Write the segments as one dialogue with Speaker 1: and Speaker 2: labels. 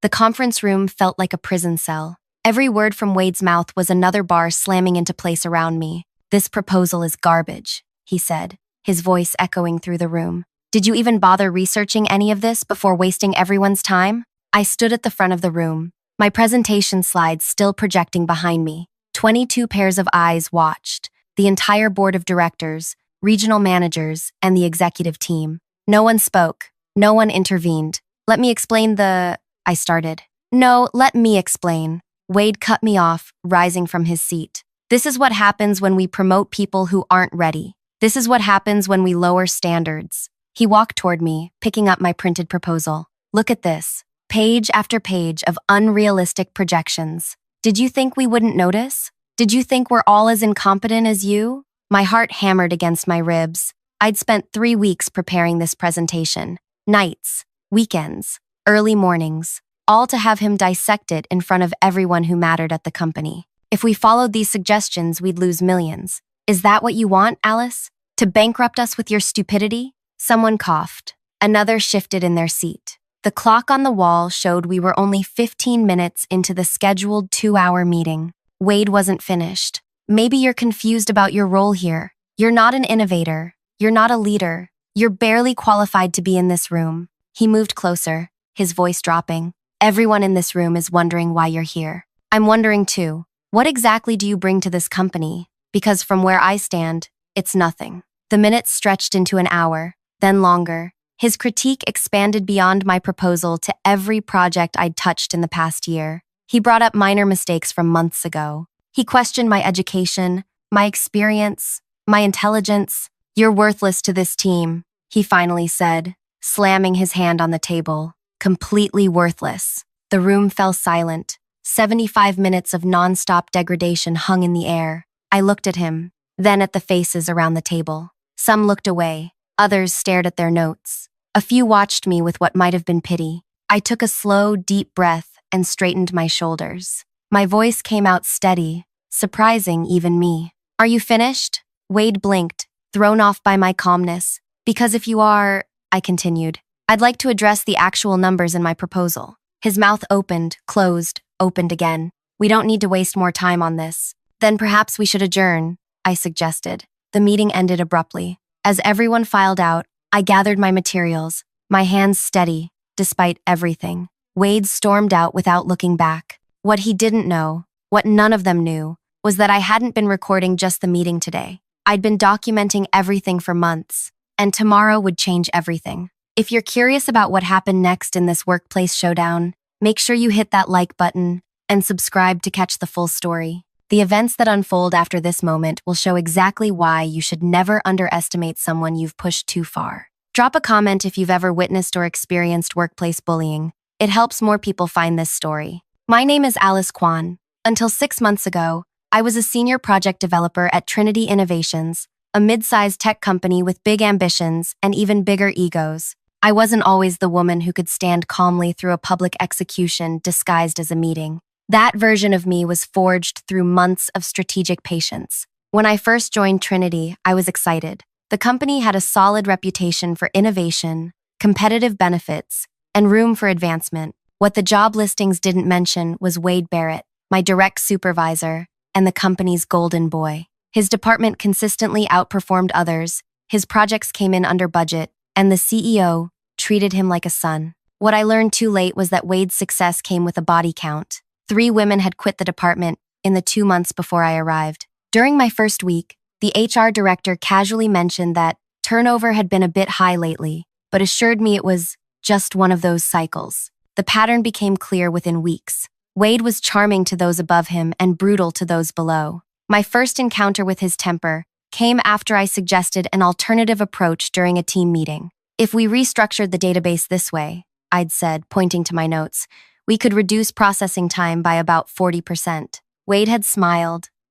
Speaker 1: The conference room felt like a prison cell. Every word from Wade's mouth was another bar slamming into place around me. "This proposal is garbage," he said, his voice echoing through the room. "Did you even bother researching any of this before wasting everyone's time?" I stood at the front of the room, my presentation slides still projecting behind me. 22 pairs of eyes watched, the entire board of directors, regional managers, and the executive team. No one spoke. No one intervened. "Let me explain I started. "No, let me explain." Wade cut me off, rising from his seat. "This is what happens when we promote people who aren't ready. This is what happens when we lower standards." He walked toward me, picking up my printed proposal. "Look at this. Page after page of unrealistic projections. Did you think we wouldn't notice? Did you think we're all as incompetent as you?" My heart hammered against my ribs. I'd spent 3 weeks preparing this presentation. Nights, weekends, early mornings, all to have him dissect it in front of everyone who mattered at the company. "If we followed these suggestions, we'd lose millions. Is that what you want, Alice? To bankrupt us with your stupidity?" Someone coughed. Another shifted in their seat. The clock on the wall showed we were only 15 minutes into the scheduled 2-hour meeting. Wade wasn't finished. "Maybe you're confused about your role here. You're not an innovator. You're not a leader. You're barely qualified to be in this room." He moved closer, his voice dropping. "Everyone in this room is wondering why you're here. I'm wondering too. What exactly do you bring to this company? Because from where I stand, it's nothing." The minutes stretched into an hour, then longer. His critique expanded beyond my proposal to every project I'd touched in the past year. He brought up minor mistakes from months ago. He questioned my education, my experience, my intelligence. "You're worthless to this team," he finally said, slamming his hand on the table. "Completely worthless." The room fell silent. 75 minutes of nonstop degradation hung in the air. I looked at him, then at the faces around the table. Some looked away, others stared at their notes. A few watched me with what might have been pity. I took a slow, deep breath and straightened my shoulders. My voice came out steady, surprising even me. "Are you finished?" Wade blinked, thrown off by my calmness. "Because if you are," I continued, "I'd like to address the actual numbers in my proposal." His mouth opened, closed, opened again. "We don't need to waste more time on this." "Then perhaps we should adjourn," I suggested. The meeting ended abruptly. As everyone filed out, I gathered my materials, my hands steady, despite everything. Wade stormed out without looking back. What he didn't know, what none of them knew, was that I hadn't been recording just the meeting today. I'd been documenting everything for months, and tomorrow would change everything. If you're curious about what happened next in this workplace showdown, make sure you hit that like button and subscribe to catch the full story. The events that unfold after this moment will show exactly why you should never underestimate someone you've pushed too far. Drop a comment if you've ever witnessed or experienced workplace bullying. It helps more people find this story. My name is Alice Kwan. Until 6 months ago, I was a senior project developer at Trinity Innovations, a mid-sized tech company with big ambitions and even bigger egos. I wasn't always the woman who could stand calmly through a public execution disguised as a meeting. That version of me was forged through months of strategic patience. When I first joined Trinity, I was excited. The company had a solid reputation for innovation, competitive benefits, and room for advancement. What the job listings didn't mention was Wade Barrett, my direct supervisor, and the company's golden boy. His department consistently outperformed others, his projects came in under budget, and the CEO treated him like a son. What I learned too late was that Wade's success came with a body count. 3 women had quit the department in the 2 months before I arrived. During my first week, the HR director casually mentioned that turnover had been a bit high lately, but assured me it was just one of those cycles. The pattern became clear within weeks. Wade was charming to those above him and brutal to those below. My first encounter with his temper came after I suggested an alternative approach during a team meeting. "If we restructured the database this way," I'd said, pointing to my notes, "we could reduce processing time by about 40%. Wade had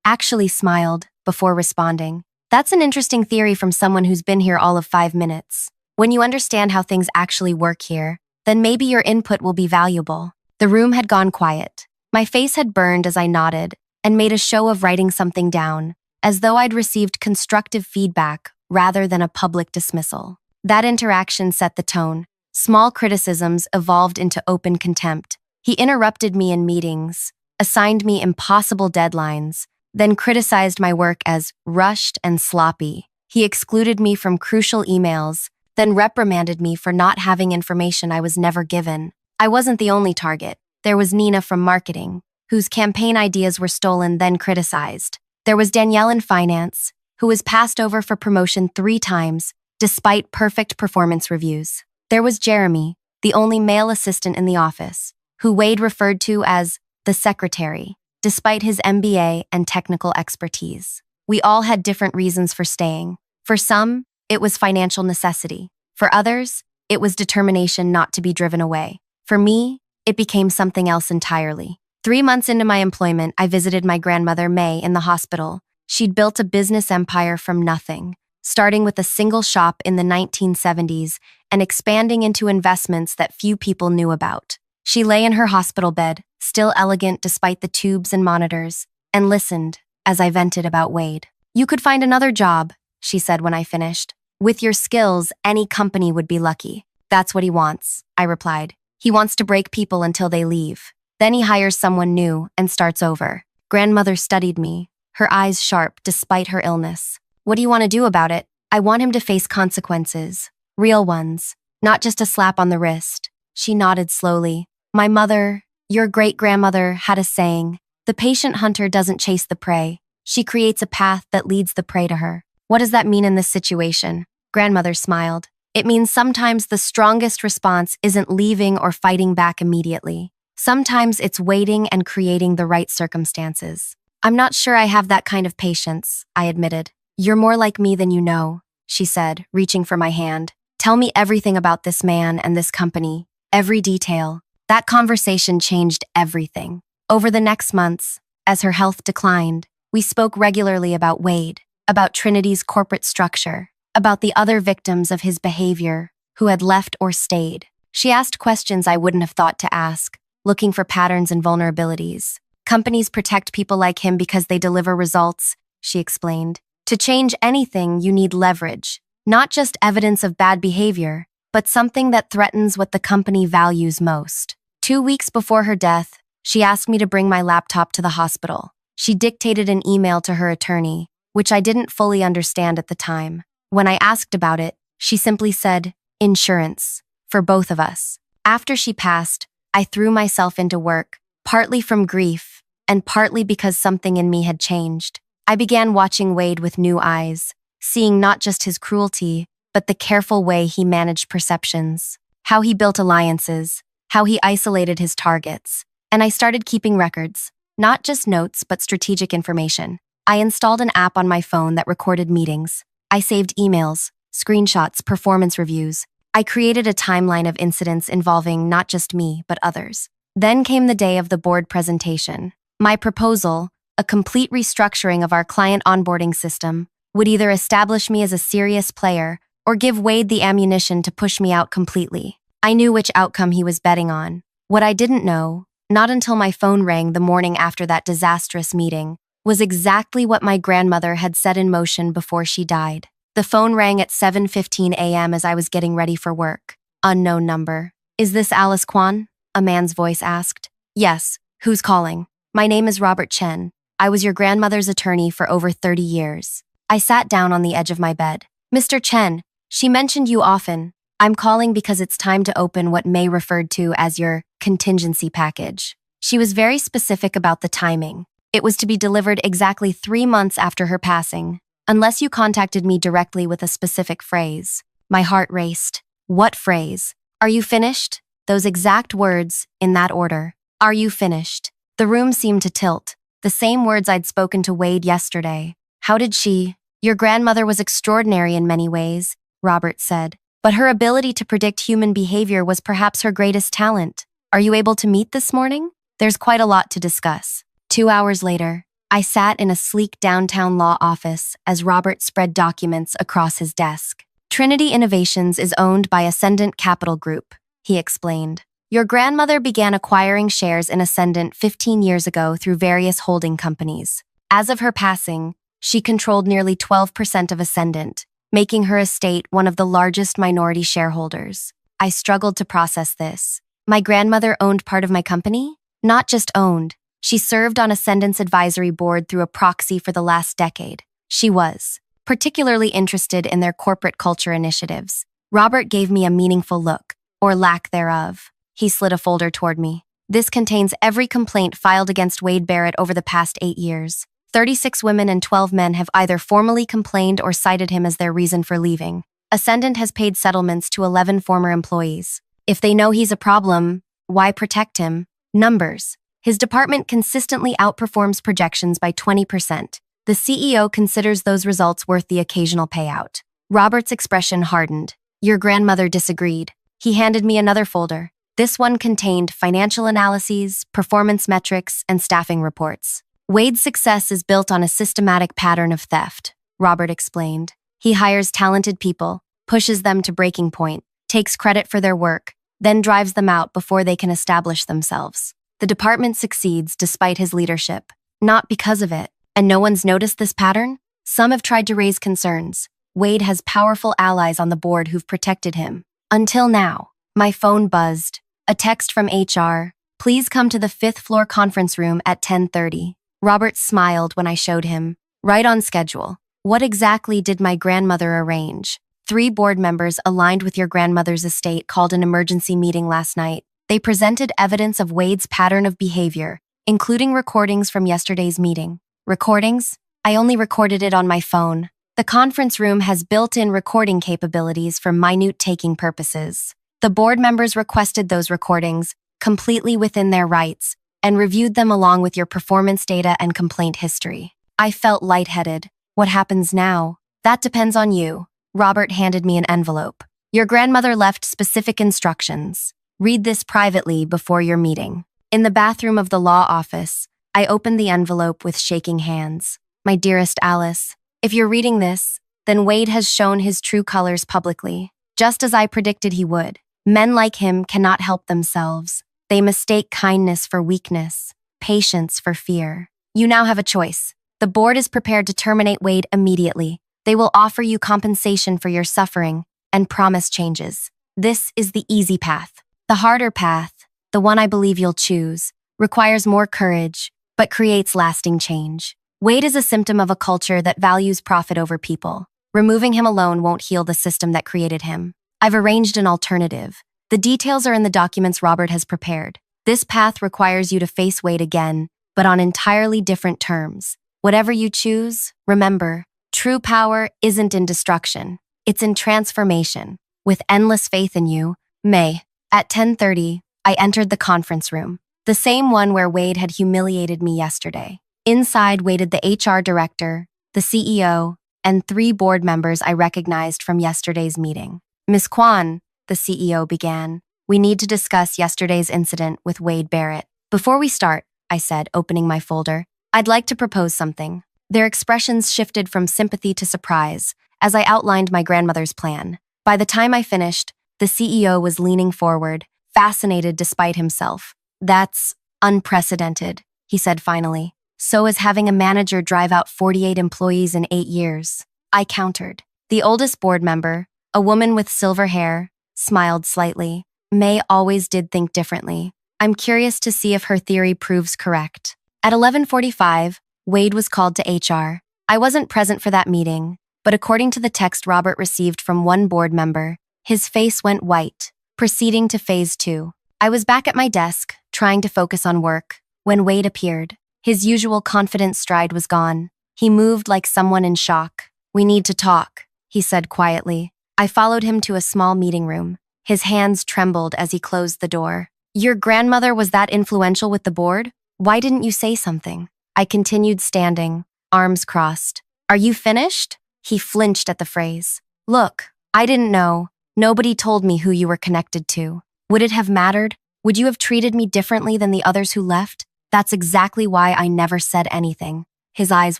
Speaker 1: actually smiled, before responding. "That's an interesting theory from someone who's been here all of 5 minutes. When you understand how things actually work here, then maybe your input will be valuable." The room had gone quiet. My face had burned as I nodded and made a show of writing something down, as though I'd received constructive feedback rather than a public dismissal. That interaction set the tone. Small criticisms evolved into open contempt. He interrupted me in meetings, assigned me impossible deadlines, then criticized my work as rushed and sloppy. He excluded me from crucial emails, then reprimanded me for not having information I was never given. I wasn't the only target. There was Nina from marketing, whose campaign ideas were stolen then criticized. There was Danielle in finance, who was passed over for promotion 3 times, despite perfect performance reviews. There was Jeremy, the only male assistant in the office, who Wade referred to as the secretary, despite his MBA and technical expertise. We all had different reasons for staying. For some, it was financial necessity. For others, it was determination not to be driven away. For me, it became something else entirely. 3 months into my employment, I visited my grandmother, May, in the hospital. She'd built a business empire from nothing, starting with a single shop in the 1970s and expanding into investments that few people knew about. She lay in her hospital bed, still elegant despite the tubes and monitors, and listened as I vented about Wade. "You could find another job," she said when I finished. "With your skills, any company would be lucky." "That's what he wants," I replied. "He wants to break people until they leave. Then he hires someone new and starts over." Grandmother studied me, her eyes sharp despite her illness. "What do you want to do about it?" "I want him to face consequences. Real ones. Not just a slap on the wrist." She nodded slowly. "My mother, your great-grandmother, had a saying, 'The patient hunter doesn't chase the prey. She creates a path that leads the prey to her.' What does that mean in this situation?" Grandmother smiled. "It means sometimes the strongest response isn't leaving or fighting back immediately. Sometimes it's waiting and creating the right circumstances." "I'm not sure I have that kind of patience," I admitted. "You're more like me than you know," she said, reaching for my hand. "Tell me everything about this man and this company, every detail." That conversation changed everything. Over the next months, as her health declined, we spoke regularly about Wade, about Trinity's corporate structure, about the other victims of his behavior who had left or stayed. She asked questions I wouldn't have thought to ask, looking for patterns and vulnerabilities. "Companies protect people like him because they deliver results," she explained. "To change anything, you need leverage, not just evidence of bad behavior, but something that threatens what the company values most." 2 weeks before her death, she asked me to bring my laptop to the hospital. She dictated an email to her attorney, which I didn't fully understand at the time. When I asked about it, she simply said, "Insurance, for both of us." After she passed, I threw myself into work, partly from grief, and partly because something in me had changed. I began watching Wade with new eyes, seeing not just his cruelty, but the careful way he managed perceptions, how he built alliances, how he isolated his targets. And I started keeping records, not just notes, but strategic information. I installed an app on my phone that recorded meetings. I saved emails, screenshots, performance reviews. I created a timeline of incidents involving not just me, but others. Then came the day of the board presentation. My proposal, a complete restructuring of our client onboarding system, would either establish me as a serious player or give Wade the ammunition to push me out completely. I knew which outcome he was betting on. What I didn't know, not until my phone rang the morning after that disastrous meeting, was exactly what my grandmother had set in motion before she died. The phone rang at 7:15 a.m. as I was getting ready for work. Unknown number. "Is this Alice Kwan?" a man's voice asked. "Yes. Who's calling?" "My name is Robert Chen. I was your grandmother's attorney for over 30 years. I sat down on the edge of my bed. "Mr. Chen, she mentioned you often. I'm calling because it's time to open what May referred to as your contingency package." She was very specific about the timing. It was to be delivered exactly 3 months after her passing, unless you contacted me directly with a specific phrase. My heart raced. What phrase? "Are you finished?" Those exact words, in that order. "Are you finished?" The room seemed to tilt. The same words I'd spoken to Wade yesterday. "How did she?" "Your grandmother was extraordinary in many ways," Robert said. "But her ability to predict human behavior was perhaps her greatest talent. Are you able to meet this morning? There's quite a lot to discuss." 2 hours later, I sat in a sleek downtown law office as Robert spread documents across his desk. "Trinity Innovations is owned by Ascendant Capital Group," he explained. "Your grandmother began acquiring shares in Ascendant 15 years ago through various holding companies. As of her passing, she controlled nearly 12% of Ascendant, making her estate one of the largest minority shareholders." I struggled to process this. My grandmother owned part of my company? Not just owned. She served on Ascendant's advisory board through a proxy for the last decade. She was particularly interested in their corporate culture initiatives. Robert gave me a meaningful look, or lack thereof. He slid a folder toward me. This contains every complaint filed against Wade Barrett over the past 8 years. 36 women and 12 men have either formally complained or cited him as their reason for leaving. Ascendant has paid settlements to 11 former employees. If they know he's a problem, why protect him? Numbers. His department consistently outperforms projections by 20%. The CEO considers those results worth the occasional payout. Robert's expression hardened. Your grandmother disagreed. He handed me another folder. This one contained financial analyses, performance metrics, and staffing reports. Wade's success is built on a systematic pattern of theft, Robert explained. He hires talented people, pushes them to breaking point, takes credit for their work, then drives them out before they can establish themselves. The department succeeds despite his leadership, not because of it. And no one's noticed this pattern? Some have tried to raise concerns. Wade has powerful allies on the board who've protected him. Until now, my phone buzzed. A text from HR. Please come to the 5th floor conference room at 10:30. Robert smiled when I showed him. Right on schedule. What exactly did my grandmother arrange? 3 board members aligned with your grandmother's estate called an emergency meeting last night. They presented evidence of Wade's pattern of behavior, including recordings from yesterday's meeting. Recordings? I only recorded it on my phone. The conference room has built-in recording capabilities for minute-taking purposes. The board members requested those recordings, completely within their rights, and reviewed them along with your performance data and complaint history. I felt lightheaded. What happens now? That depends on you. Robert handed me an envelope. Your grandmother left specific instructions. Read this privately before your meeting. In the bathroom of the law office, I opened the envelope with shaking hands. My dearest Alice, if you're reading this, then Wade has shown his true colors publicly, just as I predicted he would. Men like him cannot help themselves. They mistake kindness for weakness, patience for fear. You now have a choice. The board is prepared to terminate Wade immediately. They will offer you compensation for your suffering and promise changes. This is the easy path. The harder path, the one I believe you'll choose, requires more courage, but creates lasting change. Wade is a symptom of a culture that values profit over people. Removing him alone won't heal the system that created him. I've arranged an alternative. The details are in the documents Robert has prepared. This path requires you to face Wade again, but on entirely different terms. Whatever you choose, remember, true power isn't in destruction. It's in transformation. With endless faith in you, May. At 10:30, I entered the conference room, the same one where Wade had humiliated me yesterday. Inside waited the HR director, the CEO, and 3 board members I recognized from yesterday's meeting. Ms. Kwan, the CEO began, we need to discuss yesterday's incident with Wade Barrett. Before we start, I said, opening my folder, I'd like to propose something. Their expressions shifted from sympathy to surprise as I outlined my grandmother's plan. By the time I finished, the CEO was leaning forward, fascinated despite himself. That's unprecedented, he said finally. So is having a manager drive out 48 employees in 8 years. I countered. The oldest board member, a woman with silver hair, smiled slightly. May always did think differently. I'm curious to see if her theory proves correct. At 11:45, Wade was called to HR. I wasn't present for that meeting, but according to the text Robert received from one board member, his face went white, proceeding to phase 2. I was back at my desk, trying to focus on work, when Wade appeared. His usual confident stride was gone. He moved like someone in shock. We need to talk, he said quietly. I followed him to a small meeting room. His hands trembled as he closed the door. Your grandmother was that influential with the board? Why didn't you say something? I continued standing, arms crossed. Are you finished? He flinched at the phrase. Look, I didn't know. Nobody told me who you were connected to. Would it have mattered? Would you have treated me differently than the others who left? That's exactly why I never said anything. His eyes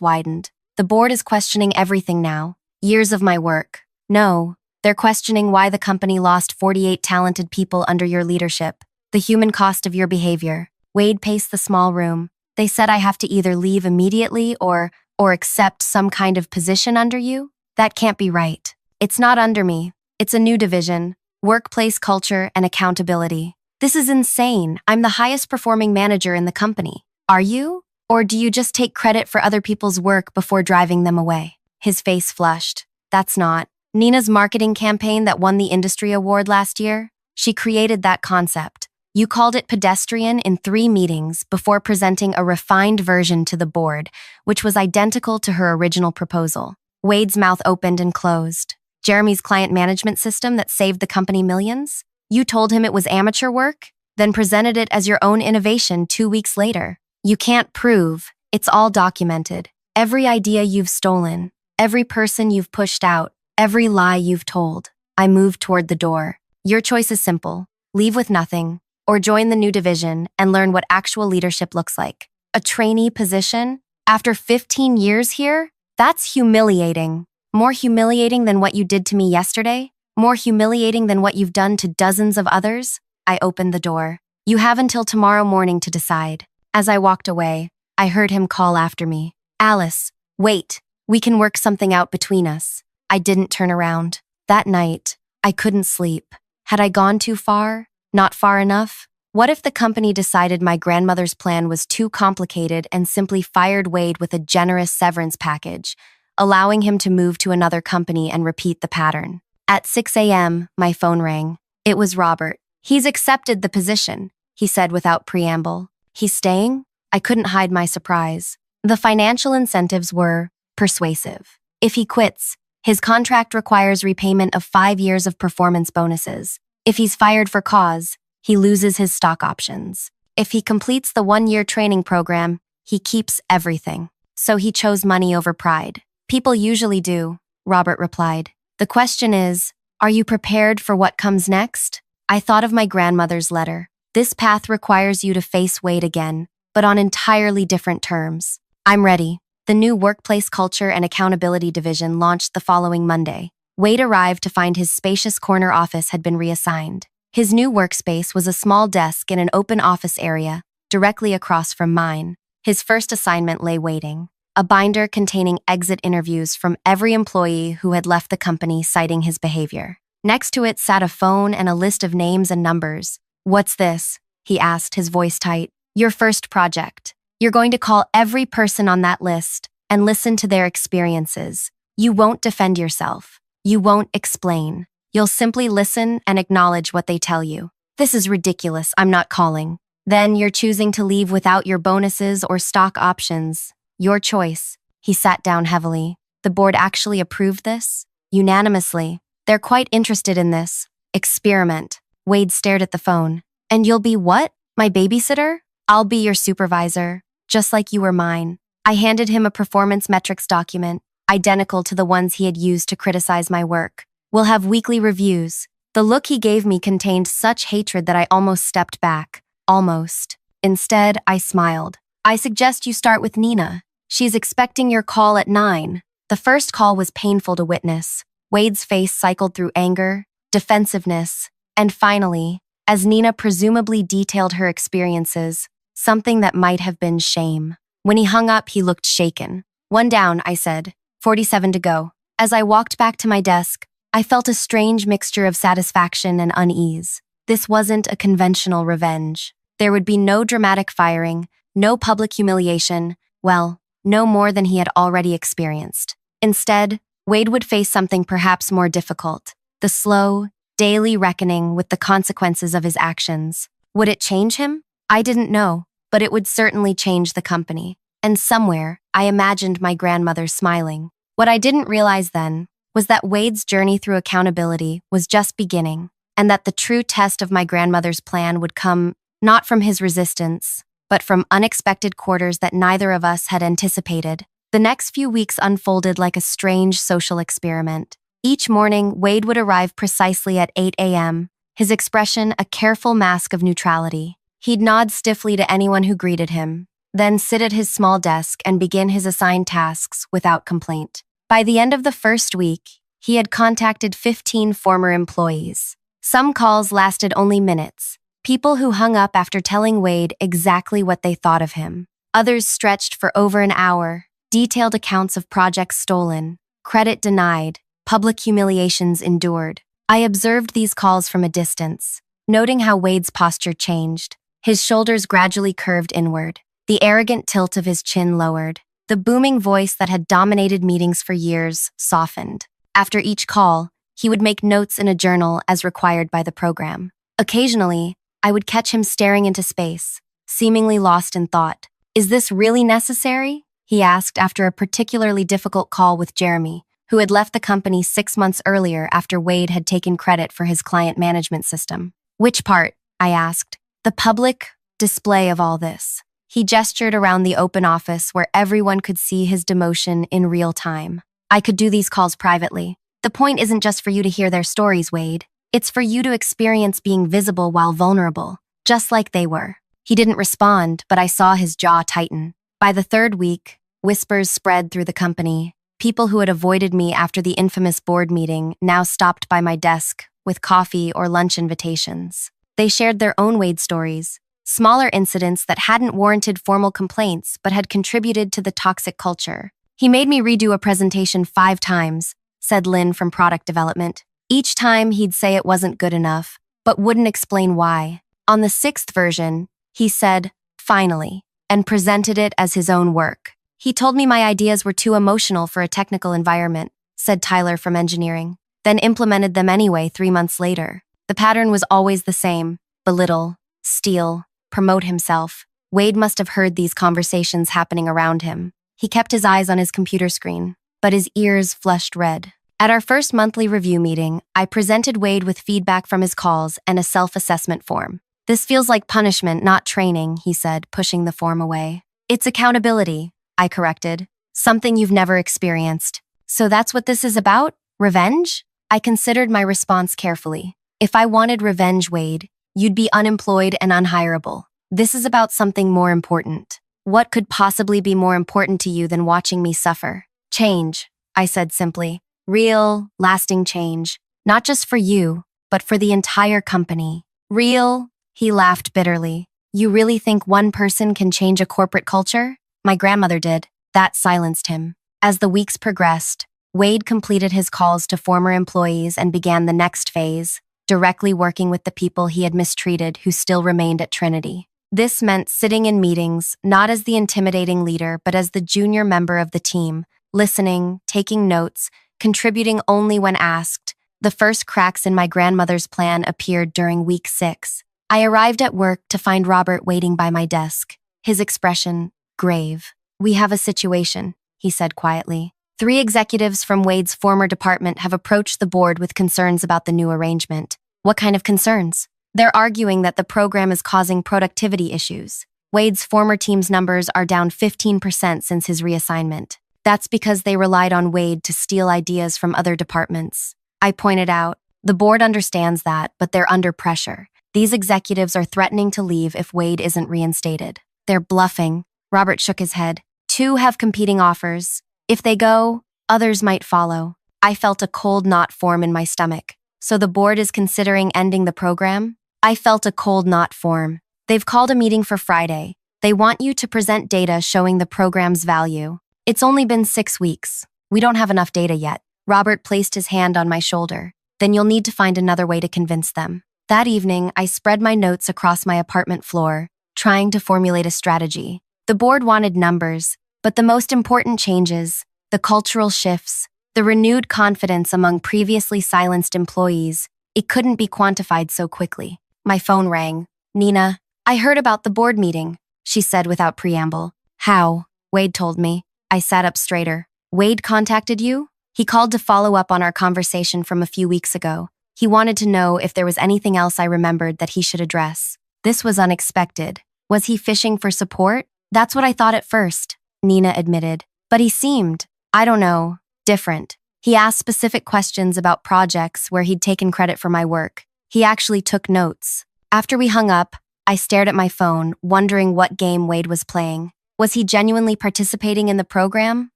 Speaker 1: widened. The board is questioning everything now. Years of my work. No, they're questioning why the company lost 48 talented people under your leadership. The human cost of your behavior. Wade paced the small room. They said I have to either leave immediately or accept some kind of position under you? That can't be right. It's not under me. It's a new division. Workplace culture and accountability. This is insane. I'm the highest performing manager in the company. Are you? Or do you just take credit for other people's work before driving them away? His face flushed. That's not. Nina's marketing campaign that won the industry award last year? She created that concept. You called it pedestrian in 3 meetings before presenting a refined version to the board, which was identical to her original proposal. Wade's mouth opened and closed. Jeremy's client management system that saved the company millions? You told him it was amateur work, then presented it as your own innovation 2 weeks later. You can't prove. It's all documented. Every idea you've stolen, every person you've pushed out, every lie you've told. I moved toward the door. Your choice is simple. Leave with nothing, or join the new division and learn what actual leadership looks like. A trainee position? After 15 years here? That's humiliating. More humiliating than what you did to me yesterday? More humiliating than what you've done to dozens of others? I opened the door. You have until tomorrow morning to decide. As I walked away, I heard him call after me. Alice, wait. We can work something out between us. I didn't turn around. That night, I couldn't sleep. Had I gone too far? Not far enough? What if the company decided my grandmother's plan was too complicated and simply fired Wade with a generous severance package, allowing him to move to another company and repeat the pattern? At 6 a.m., my phone rang. It was Robert. He's accepted the position, he said without preamble. He's staying? I couldn't hide my surprise. The financial incentives were persuasive. If he quits, his contract requires repayment of 5 years of performance bonuses. If he's fired for cause, he loses his stock options. If he completes the 1-year training program, he keeps everything. So he chose money over pride. People usually do, Robert replied. The question is, are you prepared for what comes next? I thought of my grandmother's letter. This path requires you to face Wade again, but on entirely different terms. I'm ready. The new Workplace Culture and Accountability Division launched the following Monday. Wade arrived to find his spacious corner office had been reassigned. His new workspace was a small desk in an open office area, directly across from mine. His first assignment lay waiting. A binder containing exit interviews from every employee who had left the company citing his behavior. Next to it sat a phone and a list of names and numbers. What's this? He asked, his voice tight. Your first project. You're going to call every person on that list and listen to their experiences. You won't defend yourself. You won't explain. You'll simply listen and acknowledge what they tell you. This is ridiculous. I'm not calling. Then you're choosing to leave without your bonuses or stock options. Your choice. He sat down heavily. The board actually approved this? Unanimously. They're quite interested in this. Experiment. Wade stared at the phone. And you'll be what? My babysitter? I'll be your supervisor, just like you were mine. I handed him a performance metrics document, identical to the ones he had used to criticize my work. We'll have weekly reviews. The look he gave me contained such hatred that I almost stepped back. Almost. Instead, I smiled. I suggest you start with Nina. She's expecting your call at 9. The first call was painful to witness. Wade's face cycled through anger, defensiveness, and finally, as Nina presumably detailed her experiences, something that might have been shame. When he hung up, he looked shaken. 1 down, I said. 47 to go. As I walked back to my desk, I felt a strange mixture of satisfaction and unease. This wasn't a conventional revenge. There would be no dramatic firing, no public humiliation, well, no more than he had already experienced. Instead, Wade would face something perhaps more difficult, the slow, daily reckoning with the consequences of his actions. Would it change him? I didn't know, but it would certainly change the company. And somewhere, I imagined my grandmother smiling. What I didn't realize then was that Wade's journey through accountability was just beginning, and that the true test of my grandmother's plan would come not from his resistance, but from unexpected quarters that neither of us had anticipated. The next few weeks unfolded like a strange social experiment. Each morning, Wade would arrive precisely at 8 a.m., his expression a careful mask of neutrality. He'd nod stiffly to anyone who greeted him, then sit at his small desk and begin his assigned tasks without complaint. By the end of the first week, he had contacted 15 former employees. Some calls lasted only minutes, people who hung up after telling Wade exactly what they thought of him. Others stretched for over an hour, detailed accounts of projects stolen, credit denied, public humiliations endured. I observed these calls from a distance. noting how Wade's posture changed. His shoulders gradually curved inward. The arrogant tilt of his chin lowered. The booming voice that had dominated meetings for years softened. After each call, he would make notes in a journal as required by the program. Occasionally, I would catch him staring into space, seemingly lost in thought. "Is this really necessary?" he asked after a particularly difficult call with Jeremy, who had left the company 6 months earlier after Wade had taken credit for his client management system. "Which part?" I asked. "The public display of all this." He gestured around the open office where everyone could see his demotion in real time. "I could do these calls privately. The point isn't just for you to hear their stories, Wade. It's for you to experience being visible while vulnerable, just like they were." He didn't respond, but I saw his jaw tighten. By the third week, whispers spread through the company. People who had avoided me after the infamous board meeting now stopped by my desk with coffee or lunch invitations. They shared their own Wade stories, smaller incidents that hadn't warranted formal complaints but had contributed to the toxic culture. "He made me redo a presentation 5 times, said Lynn from product development. Each time he'd say it wasn't good enough, but wouldn't explain why. On the 6th version, he said, "Finally," and presented it as his own work. "He told me my ideas were too emotional for a technical environment," said Tyler from engineering, then implemented them anyway 3 months later. The pattern was always the same: belittle, steal, promote himself. Wade must have heard these conversations happening around him. He kept his eyes on his computer screen, but his ears flushed red. At our first monthly review meeting, I presented Wade with feedback from his calls and a self-assessment form. "This feels like punishment, not training," he said, pushing the form away. "It's accountability," I corrected. "Something you've never experienced." "So that's what this is about? Revenge?" I considered my response carefully. "If I wanted revenge, Wade, you'd be unemployed and unhireable. This is about something more important." "What could possibly be more important to you than watching me suffer?" "Change," I said simply. "Real, lasting change. Not just for you, but for the entire company." "Real?" He laughed bitterly. "You really think one person can change a corporate culture?" "My grandmother did." That silenced him. As the weeks progressed, Wade completed his calls to former employees and began the next phase, directly working with the people he had mistreated who still remained at Trinity. This meant sitting in meetings, not as the intimidating leader, but as the junior member of the team, listening, taking notes, contributing only when asked. The first cracks in my grandmother's plan appeared during week 6. I arrived at work to find Robert waiting by my desk, his expression grave. "We have a situation," he said quietly. 3 executives from Wade's former department have approached the board with concerns about the new arrangement." "What kind of concerns?" "They're arguing that the program is causing productivity issues. Wade's former team's numbers are down 15% since his reassignment. That's because they relied on Wade to steal ideas from other departments." I pointed out, "The board understands that, but they're under pressure. These executives are threatening to leave if Wade isn't reinstated." "They're bluffing." Robert shook his head. 2 have competing offers. If they go, others might follow." I felt a cold knot form in my stomach. "So the board is considering ending the program?" I felt a cold knot form. "They've called a meeting for Friday. They want you to present data showing the program's value." "It's only been 6 weeks. We don't have enough data yet." Robert placed his hand on my shoulder. "Then you'll need to find another way to convince them." That evening, I spread my notes across my apartment floor, trying to formulate a strategy. The board wanted numbers, but the most important changes, the cultural shifts, the renewed confidence among previously silenced employees, it couldn't be quantified so quickly. My phone rang. "Nina, I heard about the board meeting," she said without preamble. "How?" Wade told me. I sat up straighter. "Wade contacted you?" "He called to follow up on our conversation from a few weeks ago. He wanted to know if there was anything else I remembered that he should address." This was unexpected. Was he fishing for support? "That's what I thought at first," Nina admitted. "But he seemed, I don't know, different. He asked specific questions about projects where he'd taken credit for my work. He actually took notes." After we hung up, I stared at my phone, wondering what game Wade was playing. Was he genuinely participating in the program?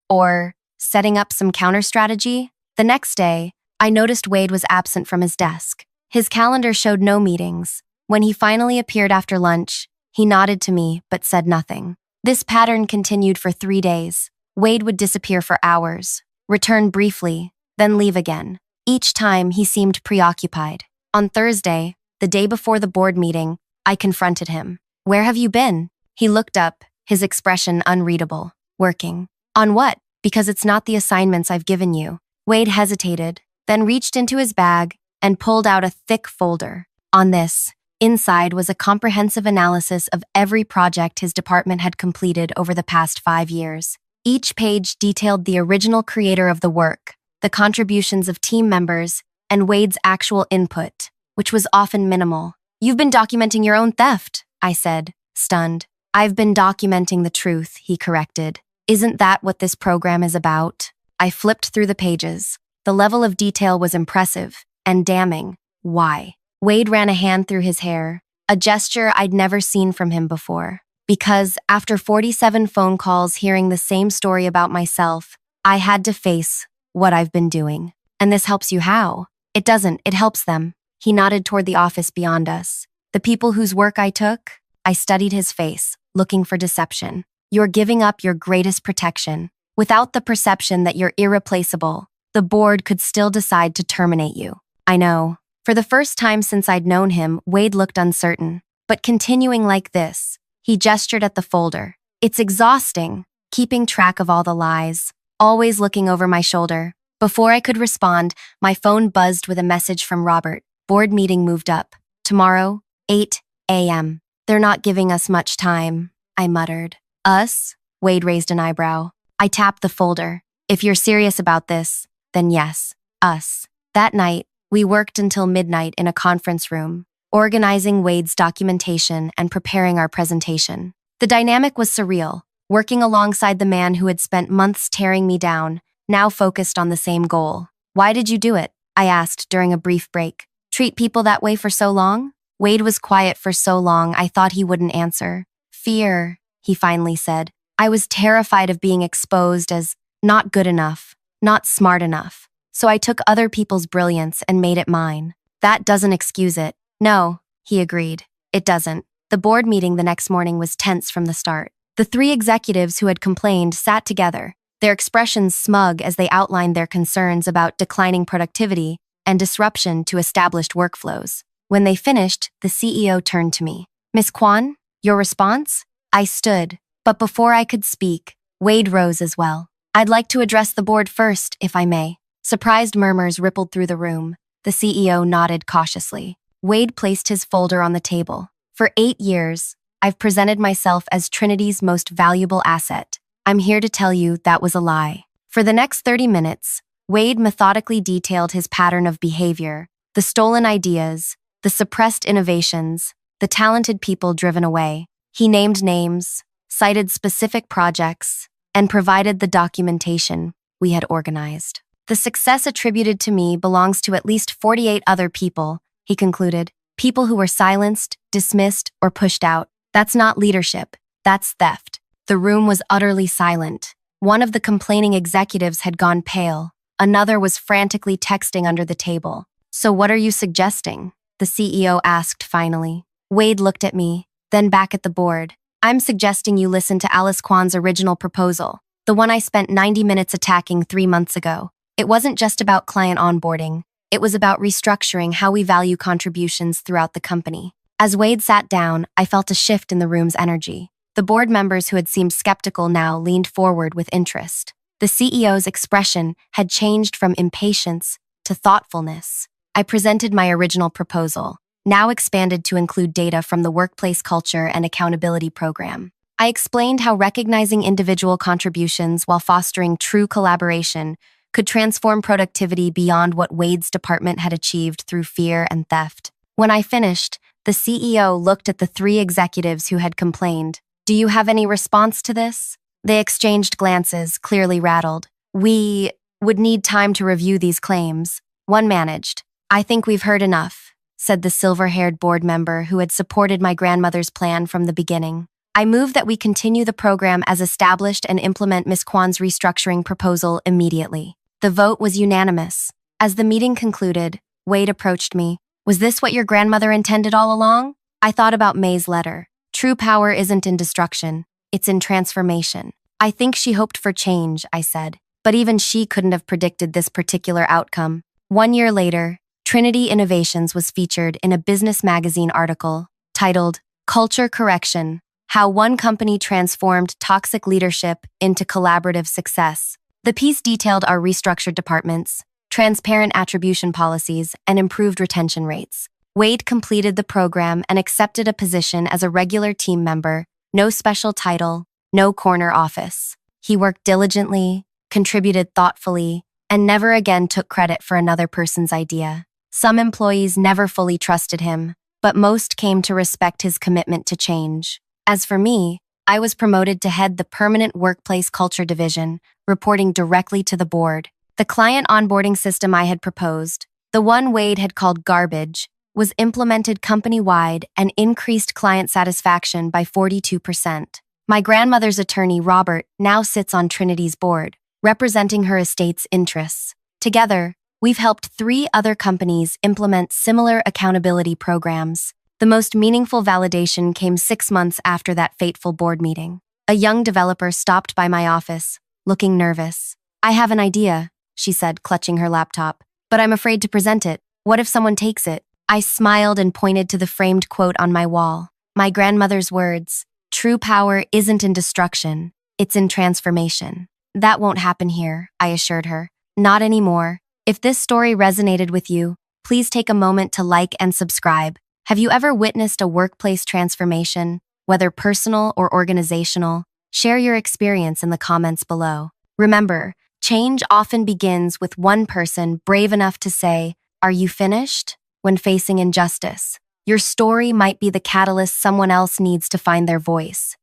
Speaker 1: Or setting up some counter-strategy? The next day, I noticed Wade was absent from his desk. His calendar showed no meetings. When he finally appeared after lunch, he nodded to me but said nothing. This pattern continued for 3 days. Wade would disappear for hours, return briefly, then leave again. Each time he seemed preoccupied. On Thursday, The day before the board meeting, I confronted him. Where have you been? He looked up, his expression unreadable. Working. On what? Because it's not the assignments I've given you. Wade hesitated, then reached into his bag and pulled out a thick folder. On this, inside was a comprehensive analysis of every project his department had completed over the past 5 years. Each page detailed the original creator of the work, the contributions of team members, and Wade's actual input, which was often minimal. You've been documenting your own theft, I said, stunned. I've been documenting the truth, he corrected. Isn't that what this program is about? I flipped through the pages. The level of detail was impressive and damning. Why? Wade ran a hand through his hair, a gesture I'd never seen from him before. Because after 47 phone calls hearing the same story about myself, I had to face what I've been doing. And this helps you how? It doesn't, it helps them. He nodded toward the office beyond us. The people whose work I took? I studied his face, looking for deception. You're giving up your greatest protection. Without the perception that you're irreplaceable, the board could still decide to terminate you. I know. For the first time since I'd known him, Wade looked uncertain. But continuing like this, he gestured at the folder. It's exhausting, keeping track of all the lies, always looking over my shoulder. Before I could respond, my phone buzzed with a message from Robert. Board meeting moved up. Tomorrow, 8 a.m. They're not giving us much time, I muttered. Us? Wade raised an eyebrow. I tapped the folder. If you're serious about this, then yes, us. That night, we worked until midnight in a conference room, organizing Wade's documentation and preparing our presentation. The dynamic was surreal, working alongside the man who had spent months tearing me down, now focused on the same goal. Why did you do it? I asked during a brief break. Treat people that way for so long? Wade was quiet for so long I thought he wouldn't answer. Fear, he finally said. I was terrified of being exposed as not good enough, not smart enough. So I took other people's brilliance and made it mine. That doesn't excuse it. No, he agreed. It doesn't. The board meeting the next morning was tense from the start. The 3 executives who had complained sat together, their expressions smug as they outlined their concerns about declining productivity and disruption to established workflows. When they finished, the CEO turned to me. Ms. Kwan, your response? I stood, but before I could speak, Wade rose as well. I'd like to address the board first, if I may. Surprised murmurs rippled through the room. The CEO nodded cautiously. Wade placed his folder on the table. For 8 years, I've presented myself as Trinity's most valuable asset. I'm here to tell you that was a lie. For the next 30 minutes, Wade methodically detailed his pattern of behavior, the stolen ideas, the suppressed innovations, the talented people driven away. He named names, cited specific projects, and provided the documentation we had organized. The success attributed to me belongs to at least 48 other people, he concluded. People who were silenced, dismissed, or pushed out. That's not leadership. That's theft. The room was utterly silent. One of the complaining executives had gone pale. Another was frantically texting under the table. So what are you suggesting? The CEO asked finally. Wade looked at me, then back at the board. I'm suggesting you listen to Alice Kwan's original proposal, the one I spent 90 minutes attacking 3 months ago. It wasn't just about client onboarding. It was about restructuring how we value contributions throughout the company. As Wade sat down, I felt a shift in the room's energy. The board members who had seemed skeptical now leaned forward with interest. The CEO's expression had changed from impatience to thoughtfulness. I presented my original proposal, now expanded to include data from the Workplace Culture and Accountability Program. I explained how recognizing individual contributions while fostering true collaboration could transform productivity beyond what Wade's department had achieved through fear and theft. When I finished, the CEO looked at the 3 executives who had complained. Do you have any response to this? They exchanged glances, clearly rattled. We would need time to review these claims. One managed. I think we've heard enough, said the silver-haired board member who had supported my grandmother's plan from the beginning. I move that we continue the program as established and implement Ms. Kwan's restructuring proposal immediately. The vote was unanimous. As the meeting concluded, Wade approached me. Was this what your grandmother intended all along? I thought about May's letter. True power isn't in destruction, it's in transformation. I think she hoped for change, I said, but even she couldn't have predicted this particular outcome. 1 year later, Trinity Innovations was featured in a business magazine article titled Culture Correction: How One Company Transformed Toxic Leadership into Collaborative Success. The piece detailed our restructured departments, transparent attribution policies, and improved retention rates. Wade completed the program and accepted a position as a regular team member, no special title, no corner office. He worked diligently, contributed thoughtfully, and never again took credit for another person's idea. Some employees never fully trusted him, but most came to respect his commitment to change. As for me, I was promoted to head the Permanent Workplace Culture Division, reporting directly to the board. The client onboarding system I had proposed, the one Wade had called garbage, was implemented company-wide and increased client satisfaction by 42%. My grandmother's attorney, Robert, now sits on Trinity's board, representing her estate's interests. Together, we've helped 3 other companies implement similar accountability programs. The most meaningful validation came 6 months after that fateful board meeting. A young developer stopped by my office, looking nervous. "I have an idea," she said, clutching her laptop, "but I'm afraid to present it. What if someone takes it?" I smiled and pointed to the framed quote on my wall. My grandmother's words, "True power isn't in destruction, it's in transformation." "That won't happen here," I assured her. "Not anymore." If this story resonated with you, please take a moment to like and subscribe. Have you ever witnessed a workplace transformation, whether personal or organizational? Share your experience in the comments below. Remember, change often begins with one person brave enough to say, "Are you finished?" when facing injustice. Your story might be the catalyst someone else needs to find their voice.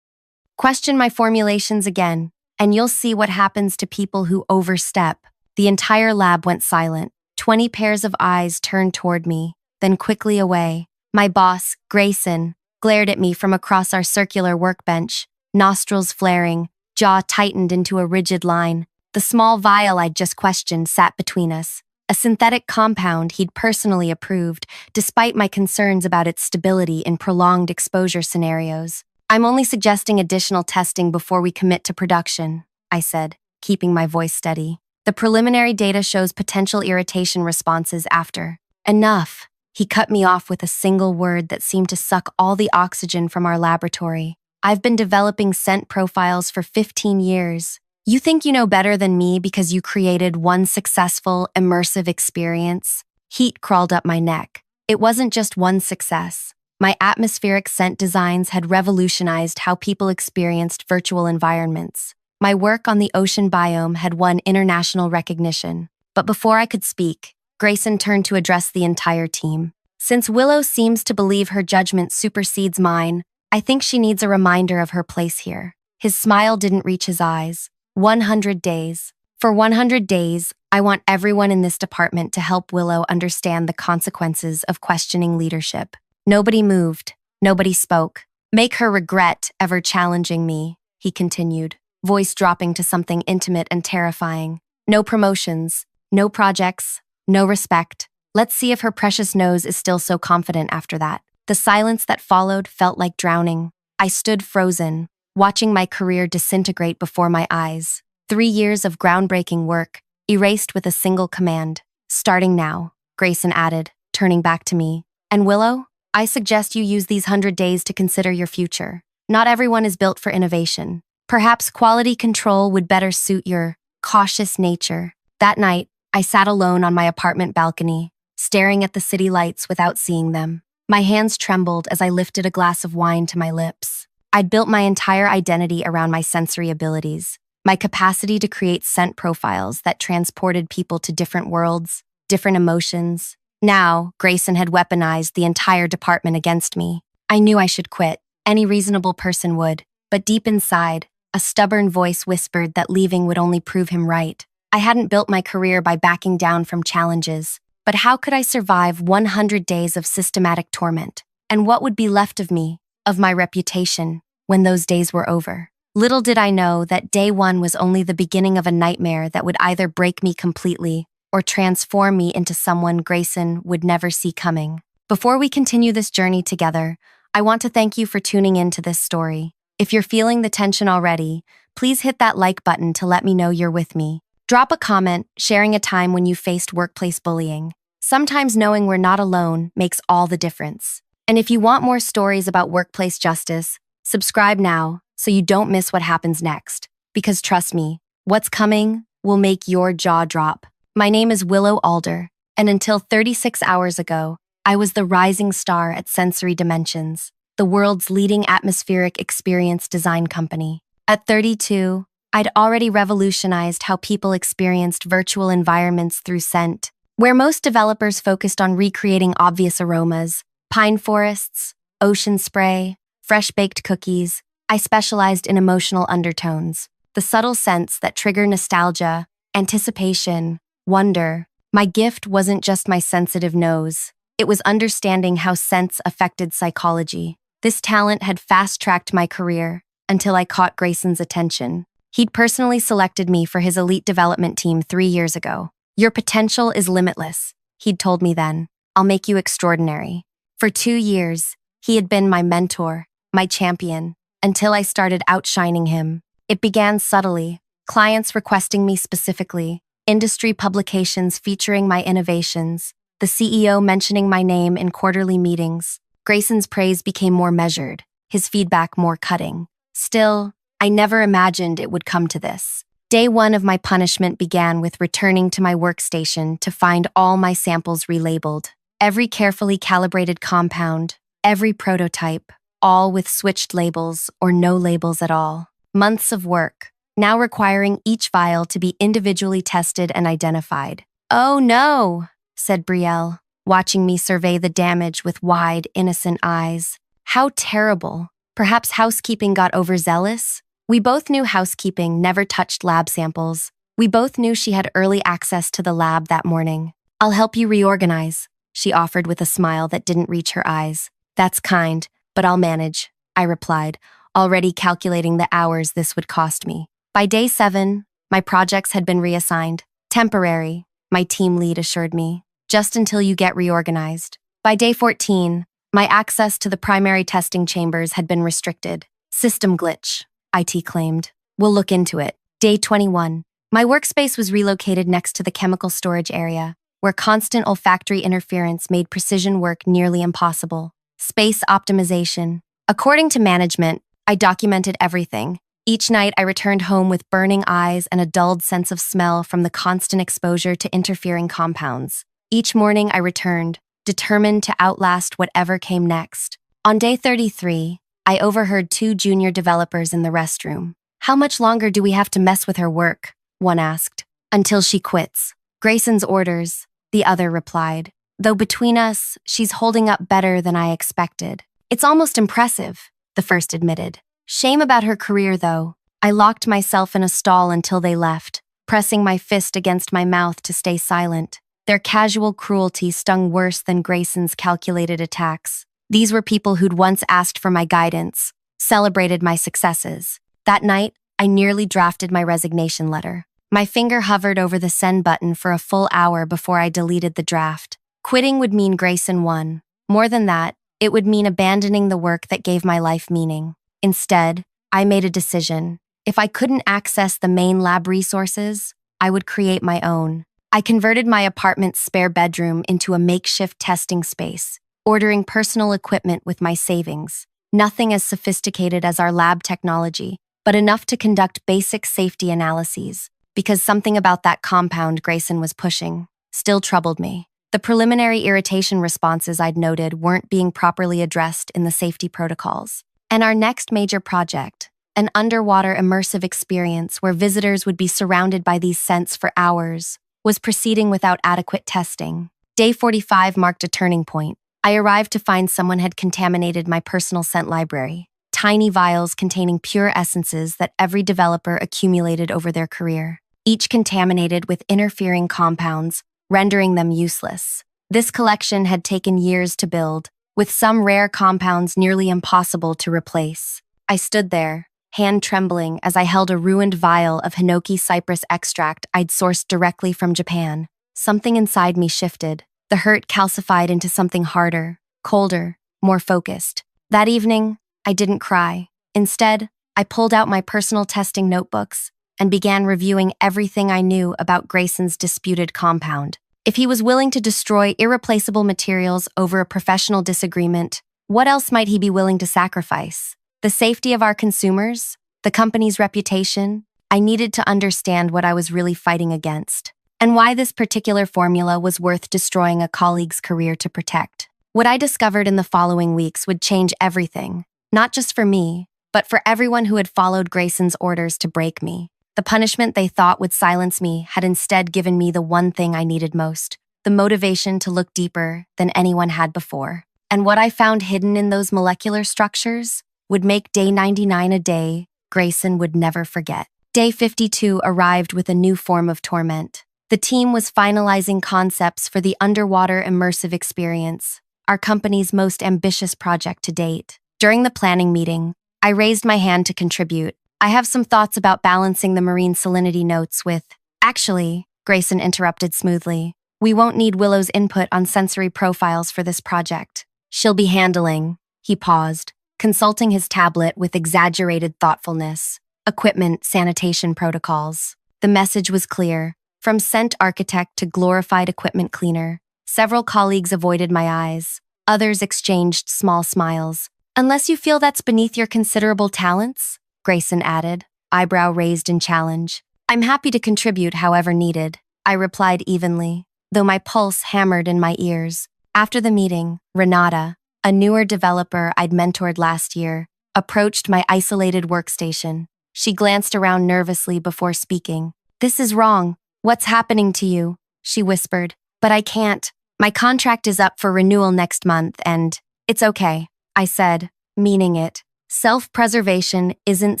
Speaker 1: Question my formulations again, and you'll see what happens to people who overstep. The entire lab went silent. 20 pairs of eyes turned toward me, then quickly away. My boss, Grayson, glared at me from across our circular workbench, nostrils flaring, jaw tightened into a rigid line. The small vial I'd just questioned sat between us, a synthetic compound he'd personally approved, despite my concerns about its stability in prolonged exposure scenarios. "I'm only suggesting additional testing before we commit to production," I said, keeping my voice steady. "The preliminary data shows potential irritation responses after." "Enough." He cut me off with a single word that seemed to suck all the oxygen from our laboratory. "I've been developing scent profiles for 15 years. You think you know better than me because you created one successful, immersive experience?" Heat crawled up my neck. It wasn't just one success. My atmospheric scent designs had revolutionized how people experienced virtual environments. My work on the ocean biome had won international recognition. But before I could speak, Grayson turned to address the entire team. "Since Willow seems to believe her judgment supersedes mine, I think she needs a reminder of her place here." His smile didn't reach his eyes. 100 days. For 100 days, I want everyone in this department to help Willow understand the consequences of questioning leadership. Nobody moved. Nobody spoke. "Make her regret ever challenging me," he continued, voice dropping to something intimate and terrifying. "No promotions, no projects, no respect. Let's see if her precious nose is still so confident after that." The silence that followed felt like drowning. I stood frozen, watching my career disintegrate before my eyes. 3 years of groundbreaking work, erased with a single command. "Starting now," Grayson added, turning back to me. "And Willow, I suggest you use these 100 days to consider your future. Not everyone is built for innovation. Perhaps quality control would better suit your cautious nature." That night, I sat alone on my apartment balcony, staring at the city lights without seeing them. My hands trembled as I lifted a glass of wine to my lips. I'd built my entire identity around my sensory abilities, my capacity to create scent profiles that transported people to different worlds, different emotions. Now, Grayson had weaponized the entire department against me. I knew I should quit. Any reasonable person would. But deep inside, a stubborn voice whispered that leaving would only prove him right. I hadn't built my career by backing down from challenges. But how could I survive 100 days of systematic torment? And what would be left of me, of my reputation, when those days were over? Little did I know that day one was only the beginning of a nightmare that would either break me completely or transform me into someone Grayson would never see coming. Before we continue this journey together, I want to thank you for tuning in to this story. If you're feeling the tension already, please hit that like button to let me know you're with me. Drop a comment sharing a time when you faced workplace bullying. Sometimes knowing we're not alone makes all the difference. And if you want more stories about workplace justice, subscribe now so you don't miss what happens next. Because trust me, what's coming will make your jaw drop. My name is Willow Alder, and until 36 hours ago, I was the rising star at Sensory Dimensions, the world's leading atmospheric experience design company. At 32, I'd already revolutionized how people experienced virtual environments through scent. Where most developers focused on recreating obvious aromas, pine forests, ocean spray, fresh-baked cookies, I specialized in emotional undertones, the subtle scents that trigger nostalgia, anticipation, wonder. My gift wasn't just my sensitive nose. It was understanding how scents affected psychology. This talent had fast-tracked my career until I caught Grayson's attention. He'd personally selected me for his elite development team 3 years ago. Your potential is limitless, he'd told me then. I'll make you extraordinary. For 2 years, he had been my mentor, my champion, until I started outshining him. It began subtly, clients requesting me specifically, industry publications featuring my innovations, the CEO mentioning my name in quarterly meetings. Grayson's praise became more measured, his feedback more cutting. Still, I never imagined it would come to this. Day one of my punishment began with returning to my workstation to find all my samples relabeled. Every carefully calibrated compound, every prototype, all with switched labels or no labels at all. Months of work, now requiring each vial to be individually tested and identified. "Oh no," said Brielle, watching me survey the damage with wide, innocent eyes. How terrible. Perhaps housekeeping got overzealous? We both knew housekeeping never touched lab samples. We both knew she had early access to the lab that morning. "I'll help you reorganize," she offered with a smile that didn't reach her eyes. "That's kind, but I'll manage," I replied, already calculating the hours this would cost me. By day 7, my projects had been reassigned. "Temporary," my team lead assured me, "just until you get reorganized." By day 14, my access to the primary testing chambers had been restricted. "System glitch," IT claimed. "We'll look into it." Day 21. My workspace was relocated next to the chemical storage area, where constant olfactory interference made precision work nearly impossible. Space optimization. According to management, I documented everything. Each night I returned home with burning eyes and a dulled sense of smell from the constant exposure to interfering compounds. Each morning I returned, determined to outlast whatever came next. On day 33, I overheard 2 junior developers in the restroom. "How much longer do we have to mess with her work?" one asked. "Until she quits. Grayson's orders," the other replied. "Though between us, she's holding up better than I expected." "It's almost impressive," the first admitted. "Shame about her career, though." I locked myself in a stall until they left, pressing my fist against my mouth to stay silent. Their casual cruelty stung worse than Grayson's calculated attacks. These were people who'd once asked for my guidance, celebrated my successes. That night, I nearly drafted my resignation letter. My finger hovered over the send button for a full hour before I deleted the draft. Quitting would mean Grayson won. More than that, it would mean abandoning the work that gave my life meaning. Instead, I made a decision. If I couldn't access the main lab resources, I would create my own. I converted my apartment's spare bedroom into a makeshift testing space, ordering personal equipment with my savings. Nothing as sophisticated as our lab technology, but enough to conduct basic safety analyses, because something about that compound Grayson was pushing still troubled me. The preliminary irritation responses I'd noted weren't being properly addressed in the safety protocols. And our next major project, an underwater immersive experience where visitors would be surrounded by these scents for hours, was proceeding without adequate testing. Day 45 marked a turning point. I arrived to find someone had contaminated my personal scent library, tiny vials containing pure essences that every developer accumulated over their career, each contaminated with interfering compounds, rendering them useless. This collection had taken years to build, with some rare compounds nearly impossible to replace. I stood there, hand trembling as I held a ruined vial of Hinoki cypress extract I'd sourced directly from Japan. Something inside me shifted. The hurt calcified into something harder, colder, more focused. That evening, I didn't cry. Instead, I pulled out my personal testing notebooks and began reviewing everything I knew about Grayson's disputed compound. If he was willing to destroy irreplaceable materials over a professional disagreement, what else might he be willing to sacrifice? The safety of our consumers? The company's reputation? I needed to understand what I was really fighting against, and why this particular formula was worth destroying a colleague's career to protect. What I discovered in the following weeks would change everything, not just for me, but for everyone who had followed Grayson's orders to break me. The punishment they thought would silence me had instead given me the one thing I needed most, the motivation to look deeper than anyone had before. And what I found hidden in those molecular structures would make day 99 a day Grayson would never forget. Day 52 arrived with a new form of torment. The team was finalizing concepts for the underwater immersive experience, our company's most ambitious project to date. During the planning meeting, I raised my hand to contribute. I have some thoughts about balancing the marine salinity notes with— Actually, Grayson interrupted smoothly, we won't need Willow's input on sensory profiles for this project. She'll be handling— He paused, consulting his tablet with exaggerated thoughtfulness. Equipment sanitation protocols. The message was clear. From scent architect to glorified equipment cleaner, several colleagues avoided my eyes. Others exchanged small smiles. Unless you feel that's beneath your considerable talents, Grayson added, eyebrow raised in challenge. I'm happy to contribute however needed, I replied evenly, though my pulse hammered in my ears. After the meeting, Renata, a newer developer I'd mentored last year, approached my isolated workstation. She glanced around nervously before speaking. This is wrong. What's happening to you? She whispered. But I can't. My contract is up for renewal next month and— It's okay, I said, meaning it. Self-preservation isn't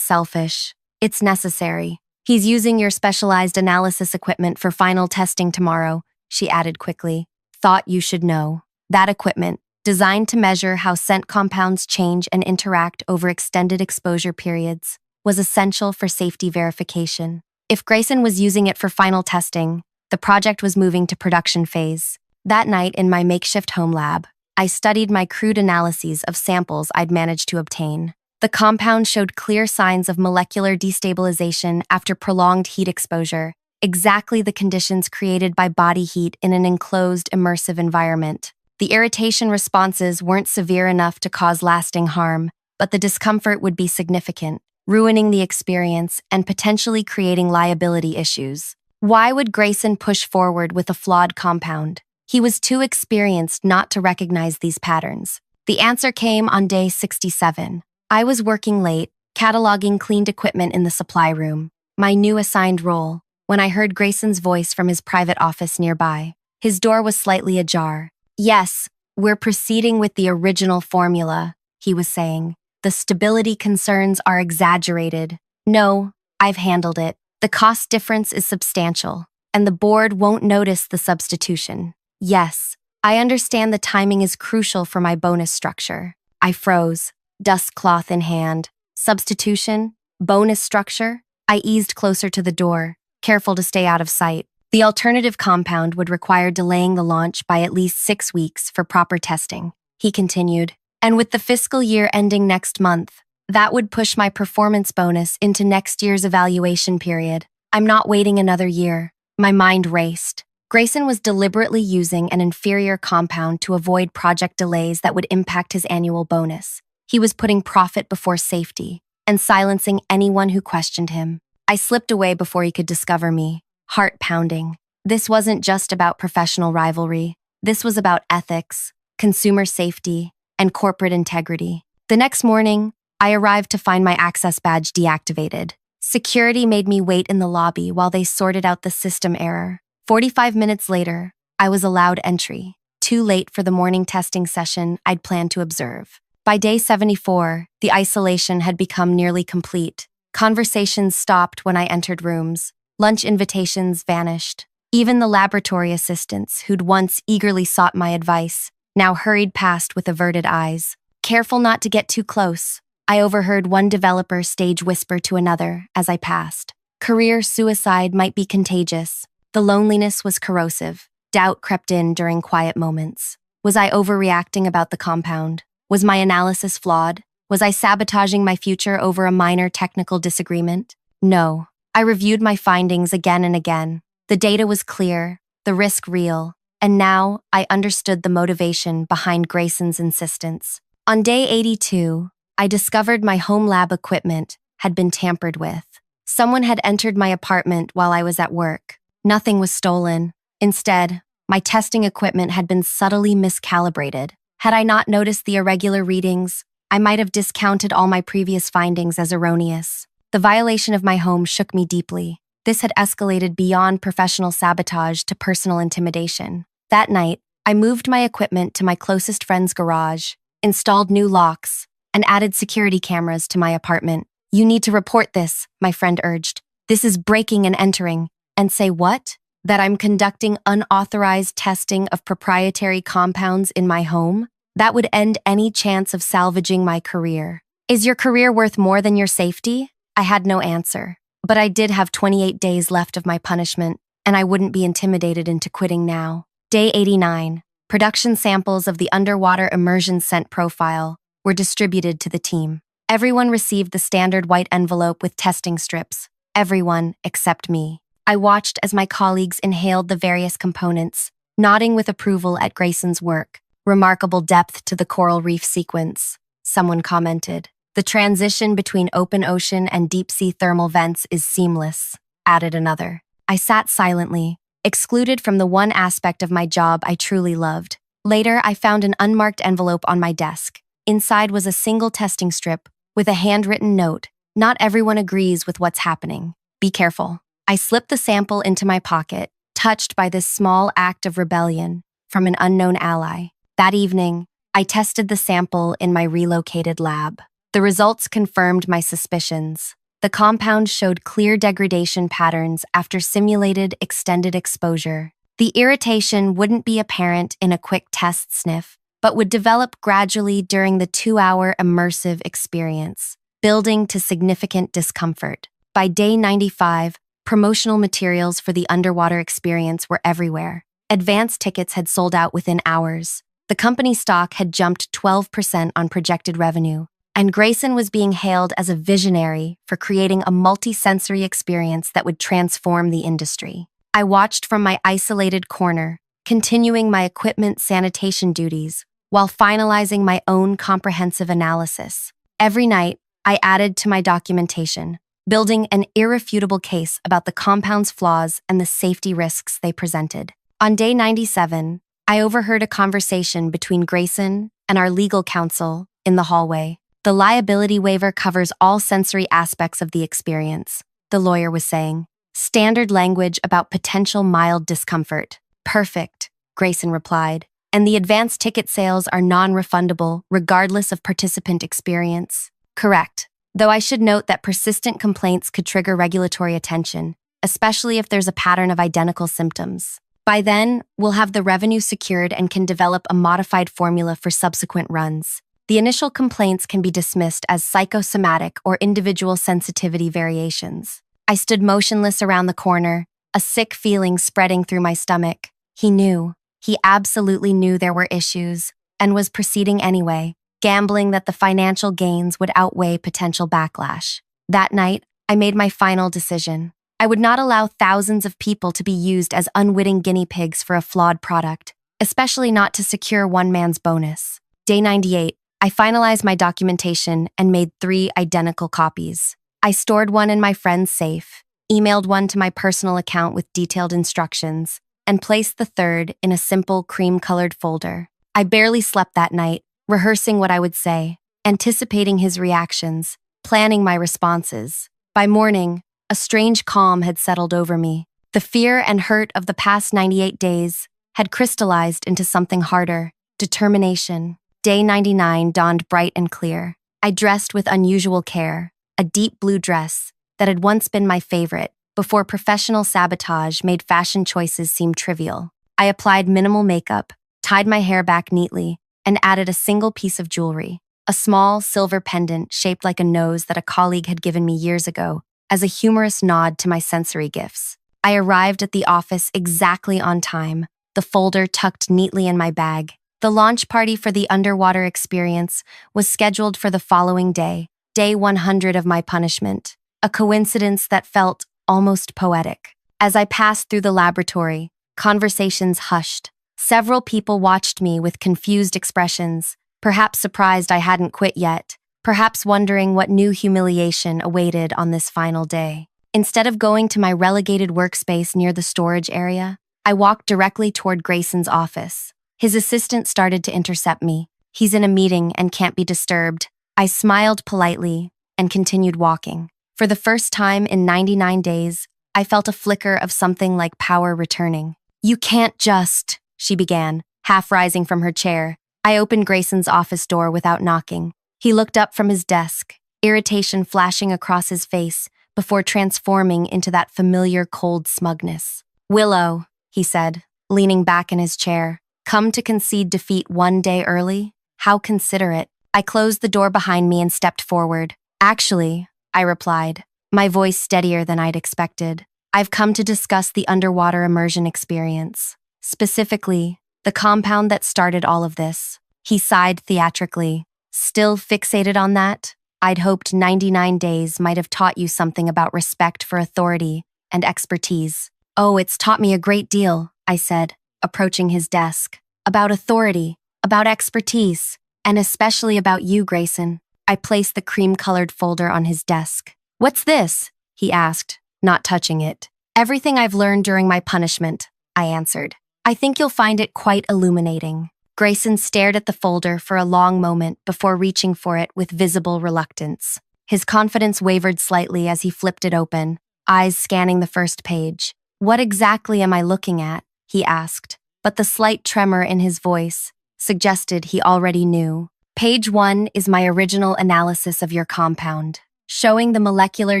Speaker 1: selfish. It's necessary. He's using your specialized analysis equipment for final testing tomorrow, she added quickly. Thought you should know. That equipment, designed to measure how scent compounds change and interact over extended exposure periods, was essential for safety verification. If Grayson was using it for final testing, the project was moving to production phase. That night in my makeshift home lab, I studied my crude analyses of samples I'd managed to obtain. The compound showed clear signs of molecular destabilization after prolonged heat exposure, exactly the conditions created by body heat in an enclosed, immersive environment. The irritation responses weren't severe enough to cause lasting harm, but the discomfort would be significant, ruining the experience and potentially creating liability issues. Why would Grayson push forward with a flawed compound? He was too experienced not to recognize these patterns. The answer came on day 67. I was working late, cataloging cleaned equipment in the supply room, my new assigned role, when I heard Grayson's voice from his private office nearby. His door was slightly ajar. Yes, we're proceeding with the original formula, he was saying. The stability concerns are exaggerated. No, I've handled it. The cost difference is substantial, and the board won't notice the substitution. Yes, I understand the timing is crucial for my bonus structure. I froze, dust cloth in hand. Substitution? Bonus structure? I eased closer to the door, careful to stay out of sight. The alternative compound would require delaying the launch by at least 6 weeks for proper testing, he continued. And with the fiscal year ending next month, that would push my performance bonus into next year's evaluation period. I'm not waiting another year. My mind raced. Grayson was deliberately using an inferior compound to avoid project delays that would impact his annual bonus. He was putting profit before safety and silencing anyone who questioned him. I slipped away before he could discover me, heart pounding. This wasn't just about professional rivalry. This was about ethics, consumer safety, and corporate integrity. The next morning, I arrived to find my access badge deactivated. Security made me wait in the lobby while they sorted out the system error. 45 minutes later, I was allowed entry, too late for the morning testing session I'd planned to observe. By day 74, the isolation had become nearly complete. Conversations stopped when I entered rooms. Lunch invitations vanished. Even the laboratory assistants, who'd once eagerly sought my advice, now hurried past with averted eyes. Careful not to get too close, I overheard one developer stage whisper to another as I passed. Career suicide might be contagious. The loneliness was corrosive. Doubt crept in during quiet moments. Was I overreacting about the compound? Was my analysis flawed? Was I sabotaging my future over a minor technical disagreement? No. I reviewed my findings again and again. The data was clear, the risk real, and now I understood the motivation behind Grayson's insistence. On day 82, I discovered my home lab equipment had been tampered with. Someone had entered my apartment while I was at work. Nothing was stolen. Instead, my testing equipment had been subtly miscalibrated. Had I not noticed the irregular readings, I might have discounted all my previous findings as erroneous. The violation of my home shook me deeply. This had escalated beyond professional sabotage to personal intimidation. That night, I moved my equipment to my closest friend's garage, installed new locks, and added security cameras to my apartment. "You need to report this," my friend urged. "This is breaking and entering." "And say what? That I'm conducting unauthorized testing of proprietary compounds in my home? That would end any chance of salvaging my career." "Is your career worth more than your safety?" I had no answer, but I did have 28 days left of my punishment, and I wouldn't be intimidated into quitting now. Day 89. Production samples of the underwater immersion scent profile were distributed to the team. Everyone received the standard white envelope with testing strips. Everyone except me. I watched as my colleagues inhaled the various components, nodding with approval at Grayson's work. "Remarkable depth to the coral reef sequence," someone commented. "The transition between open ocean and deep-sea thermal vents is seamless," added another. I sat silently, excluded from the one aspect of my job I truly loved. Later, I found an unmarked envelope on my desk. Inside was a single testing strip with a handwritten note. "Not everyone agrees with what's happening. Be careful." I slipped the sample into my pocket, touched by this small act of rebellion from an unknown ally. That evening, I tested the sample in my relocated lab. The results confirmed my suspicions. The compound showed clear degradation patterns after simulated extended exposure. The irritation wouldn't be apparent in a quick test sniff, but would develop gradually during the 2-hour immersive experience, building to significant discomfort. By day 95, promotional materials for the underwater experience were everywhere. Advance tickets had sold out within hours. The company stock had jumped 12% on projected revenue, and Grayson was being hailed as a visionary for creating a multi-sensory experience that would transform the industry. I watched from my isolated corner, continuing my equipment sanitation duties while finalizing my own comprehensive analysis. Every night, I added to my documentation, building an irrefutable case about the compound's flaws and the safety risks they presented. On day 97, I overheard a conversation between Grayson and our legal counsel in the hallway. "The liability waiver covers all sensory aspects of the experience," the lawyer was saying. "Standard language about potential mild discomfort." "Perfect," Grayson replied. "And the advance ticket sales are non-refundable regardless of participant experience." "Correct. Though I should note that persistent complaints could trigger regulatory attention, especially if there's a pattern of identical symptoms. By then, we'll have the revenue secured and can develop a modified formula for subsequent runs. The initial complaints can be dismissed as psychosomatic or individual sensitivity variations." I stood motionless around the corner, a sick feeling spreading through my stomach. He knew. He absolutely knew there were issues, and was proceeding anyway, gambling that the financial gains would outweigh potential backlash. That night, I made my final decision. I would not allow thousands of people to be used as unwitting guinea pigs for a flawed product, especially not to secure one man's bonus. Day 98. I finalized my documentation and made 3 identical copies. I stored one in my friend's safe, emailed one to my personal account with detailed instructions, and placed the third in a simple cream-colored folder. I barely slept that night, rehearsing what I would say, anticipating his reactions, planning my responses. By morning, a strange calm had settled over me. The fear and hurt of the past 98 days had crystallized into something harder: determination. Day 99 dawned bright and clear. I dressed with unusual care, a deep blue dress that had once been my favorite, before professional sabotage made fashion choices seem trivial. I applied minimal makeup, tied my hair back neatly, and added a single piece of jewelry, a small silver pendant shaped like a nose that a colleague had given me years ago, as a humorous nod to my sensory gifts. I arrived at the office exactly on time, the folder tucked neatly in my bag. The launch party for the underwater experience was scheduled for the following day, day 100 of my punishment, a coincidence that felt almost poetic. As I passed through the laboratory, conversations hushed. Several people watched me with confused expressions, perhaps surprised I hadn't quit yet, perhaps wondering what new humiliation awaited on this final day. Instead of going to my relegated workspace near the storage area, I walked directly toward Grayson's office. His assistant started to intercept me. "He's in a meeting and can't be disturbed." I smiled politely and continued walking. For the first time in 99 days, I felt a flicker of something like power returning. "You can't just," she began, half rising from her chair. I opened Grayson's office door without knocking. He looked up from his desk, irritation flashing across his face before transforming into that familiar cold smugness. "Willow," he said, leaning back in his chair, "come to concede defeat one day early? How considerate." I closed the door behind me and stepped forward. "Actually," I replied, my voice steadier than I'd expected, "I've come to discuss the underwater immersion experience. Specifically, the compound that started all of this." He sighed theatrically. "Still fixated on that? I'd hoped 99 days might have taught you something about respect for authority and expertise." "Oh, it's taught me a great deal," I said, approaching his desk. "About authority, about expertise, and especially about you, Grayson." I placed the cream-colored folder on his desk. "What's this?" he asked, not touching it. "Everything I've learned during my punishment," I answered. "I think you'll find it quite illuminating." Grayson stared at the folder for a long moment before reaching for it with visible reluctance. His confidence wavered slightly as he flipped it open, eyes scanning the first page. "What exactly am I looking at?" he asked, but the slight tremor in his voice suggested he already knew. "Page 1 is my original analysis of your compound, showing the molecular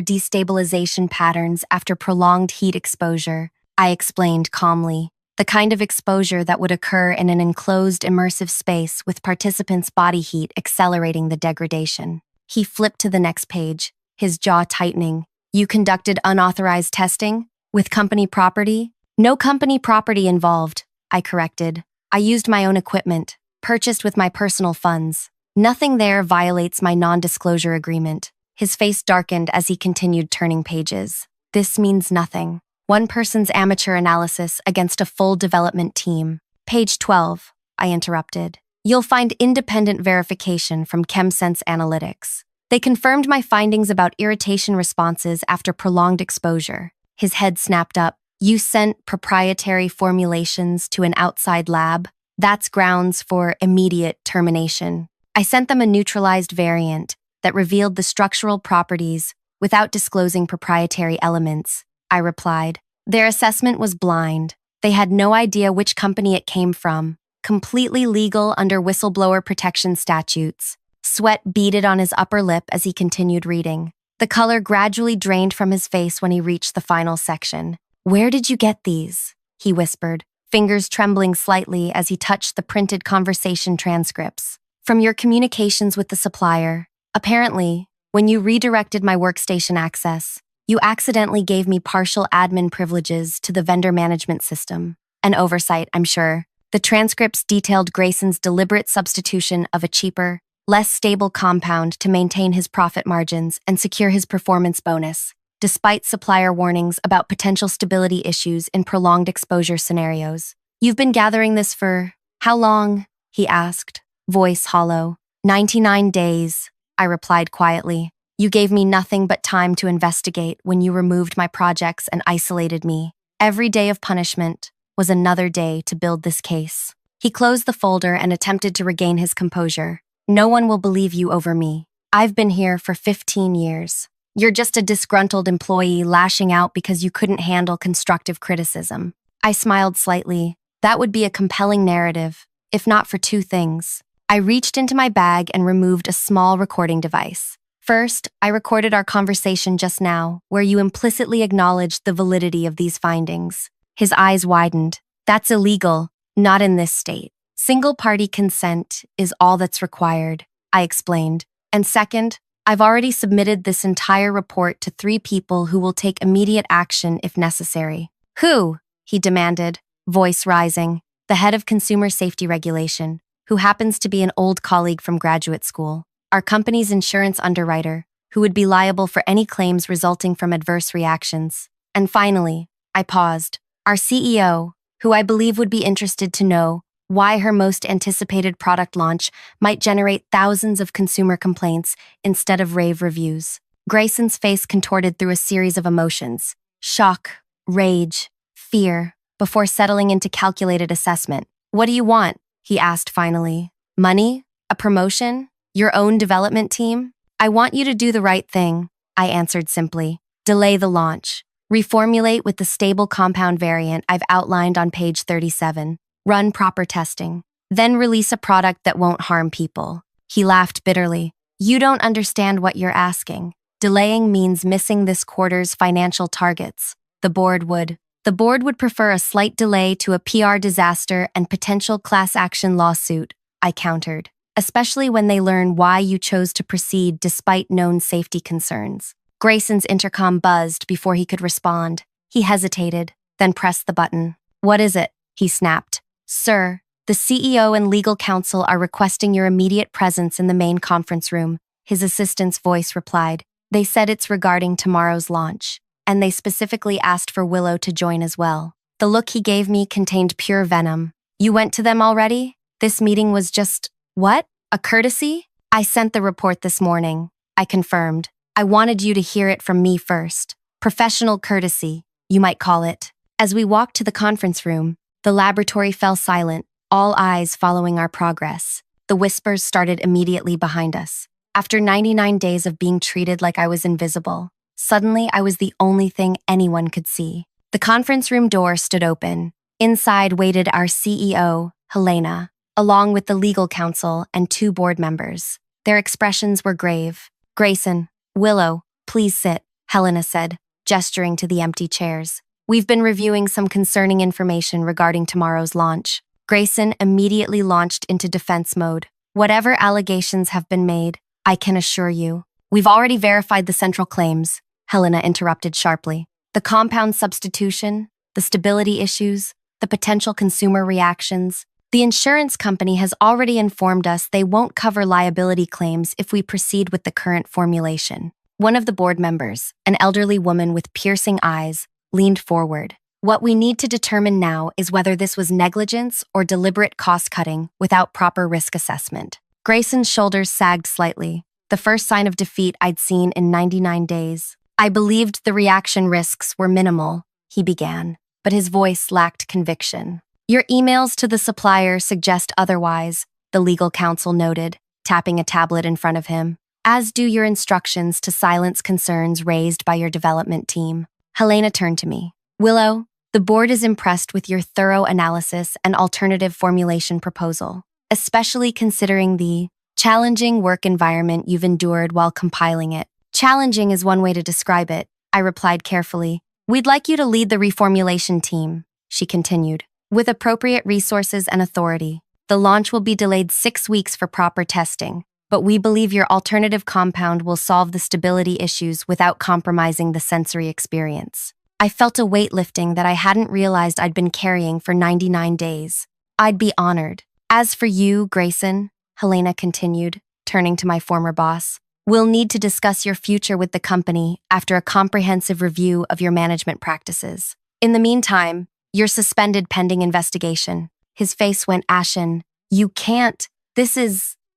Speaker 1: destabilization patterns after prolonged heat exposure," I explained calmly. "The kind of exposure that would occur in an enclosed immersive space with participants' body heat accelerating the degradation." He flipped to the next page, his jaw tightening. "You conducted unauthorized testing? With company property?" "No company property involved," I corrected. "I used my own equipment, purchased with my personal funds. Nothing there violates my non-disclosure agreement." His face darkened as he continued turning pages. "This means nothing. One person's amateur analysis against a full development team." "Page 12, I interrupted. "You'll find independent verification from ChemSense Analytics. They confirmed my findings about irritation responses after prolonged exposure." His head snapped up. "You sent proprietary formulations to an outside lab? That's grounds for immediate termination." "I sent them a neutralized variant that revealed the structural properties without disclosing proprietary elements," I replied. "Their assessment was blind. They had no idea which company it came from. Completely legal under whistleblower protection statutes." Sweat beaded on his upper lip as he continued reading. The color gradually drained from his face when he reached the final section. "Where did you get these?" he whispered, fingers trembling slightly as he touched the printed conversation transcripts. "From your communications with the supplier. Apparently, when you redirected my workstation access, you accidentally gave me partial admin privileges to the vendor management system. An oversight, I'm sure." The transcripts detailed Grayson's deliberate substitution of a cheaper, less stable compound to maintain his profit margins and secure his performance bonus, despite supplier warnings about potential stability issues in prolonged exposure scenarios. "You've been gathering this for how long?" he asked, voice hollow. 99 days, I replied quietly. "You gave me nothing but time to investigate when you removed my projects and isolated me. Every day of punishment was another day to build this case." He closed the folder and attempted to regain his composure. "No one will believe you over me. I've been here for 15 years. You're just a disgruntled employee lashing out because you couldn't handle constructive criticism." I smiled slightly. That would be a compelling narrative, if not for two things. I reached into my bag and removed a small recording device. First, I recorded our conversation just now, where you implicitly acknowledged the validity of these findings. His eyes widened. "That's illegal, not in this state. Single-party consent is all that's required," I explained. "And second, I've already submitted this entire report to 3 people who will take immediate action if necessary." "Who?" he demanded, voice rising. "The head of consumer safety regulation, who happens to be an old colleague from graduate school, our company's insurance underwriter, who would be liable for any claims resulting from adverse reactions. And finally, I paused, our CEO, who I believe would be interested to know why her most anticipated product launch might generate thousands of consumer complaints instead of rave reviews. Grayson's face contorted through a series of emotions: shock, rage, fear, before settling into calculated assessment. What do you want? He asked finally. Money? A promotion? Your own development team? I want you to do the right thing, I answered simply. Delay the launch. Reformulate with the stable compound variant I've outlined on page 37. Run proper testing. Then release a product that won't harm people. He laughed bitterly. You don't understand what you're asking. Delaying means missing this quarter's financial targets. The board would prefer a slight delay to a PR disaster and potential class action lawsuit, I countered, especially when they learn why you chose to proceed despite known safety concerns. Grayson's intercom buzzed before he could respond. He hesitated, then pressed the button. What is it? He snapped. Sir, the CEO and legal counsel are requesting your immediate presence in the main conference room, his assistant's voice replied. They said it's regarding tomorrow's launch, and they specifically asked for Willow to join as well. The look he gave me contained pure venom. You went to them already? This meeting was just, what? A courtesy? I sent the report this morning, I confirmed. I wanted you to hear it from me first. Professional courtesy, you might call it. As we walked to the conference room, the laboratory fell silent, all eyes following our progress. The whispers started immediately behind us. After 99 days of being treated like I was invisible, suddenly I was the only thing anyone could see. The conference room door stood open. Inside waited our CEO, Helena, along with the legal counsel and 2 board members. Their expressions were grave. Grayson, Willow, please sit, Helena said, gesturing to the empty chairs. We've been reviewing some concerning information regarding tomorrow's launch. Grayson immediately launched into defense mode. Whatever allegations have been made, I can assure you. We've already verified the central claims, Helena interrupted sharply. The compound substitution, the stability issues, the potential consumer reactions. The insurance company has already informed us they won't cover liability claims if we proceed with the current formulation. One of the board members, an elderly woman with piercing eyes, leaned forward. What we need to determine now is whether this was negligence or deliberate cost-cutting without proper risk assessment. Grayson's shoulders sagged slightly, the first sign of defeat I'd seen in 99 days. I believed the reaction risks were minimal, he began, but his voice lacked conviction. Your emails to the supplier suggest otherwise, the legal counsel noted, tapping a tablet in front of him, as do your instructions to silence concerns raised by your development team. Helena turned to me. Willow, the board is impressed with your thorough analysis and alternative formulation proposal, especially considering the challenging work environment you've endured while compiling it. Challenging is one way to describe it, I replied carefully. We'd like you to lead the reformulation team, she continued, with appropriate resources and authority. The launch will be delayed 6 weeks for proper testing, but we believe your alternative compound will solve the stability issues without compromising the sensory experience. I felt a weight lifting that I hadn't realized I'd been carrying for 99 days. I'd be honored. As for you, Grayson, Helena continued, turning to my former boss, we'll need to discuss your future with the company after a comprehensive review of your management practices. In the meantime, you're suspended pending investigation. His face went ashen. You can't.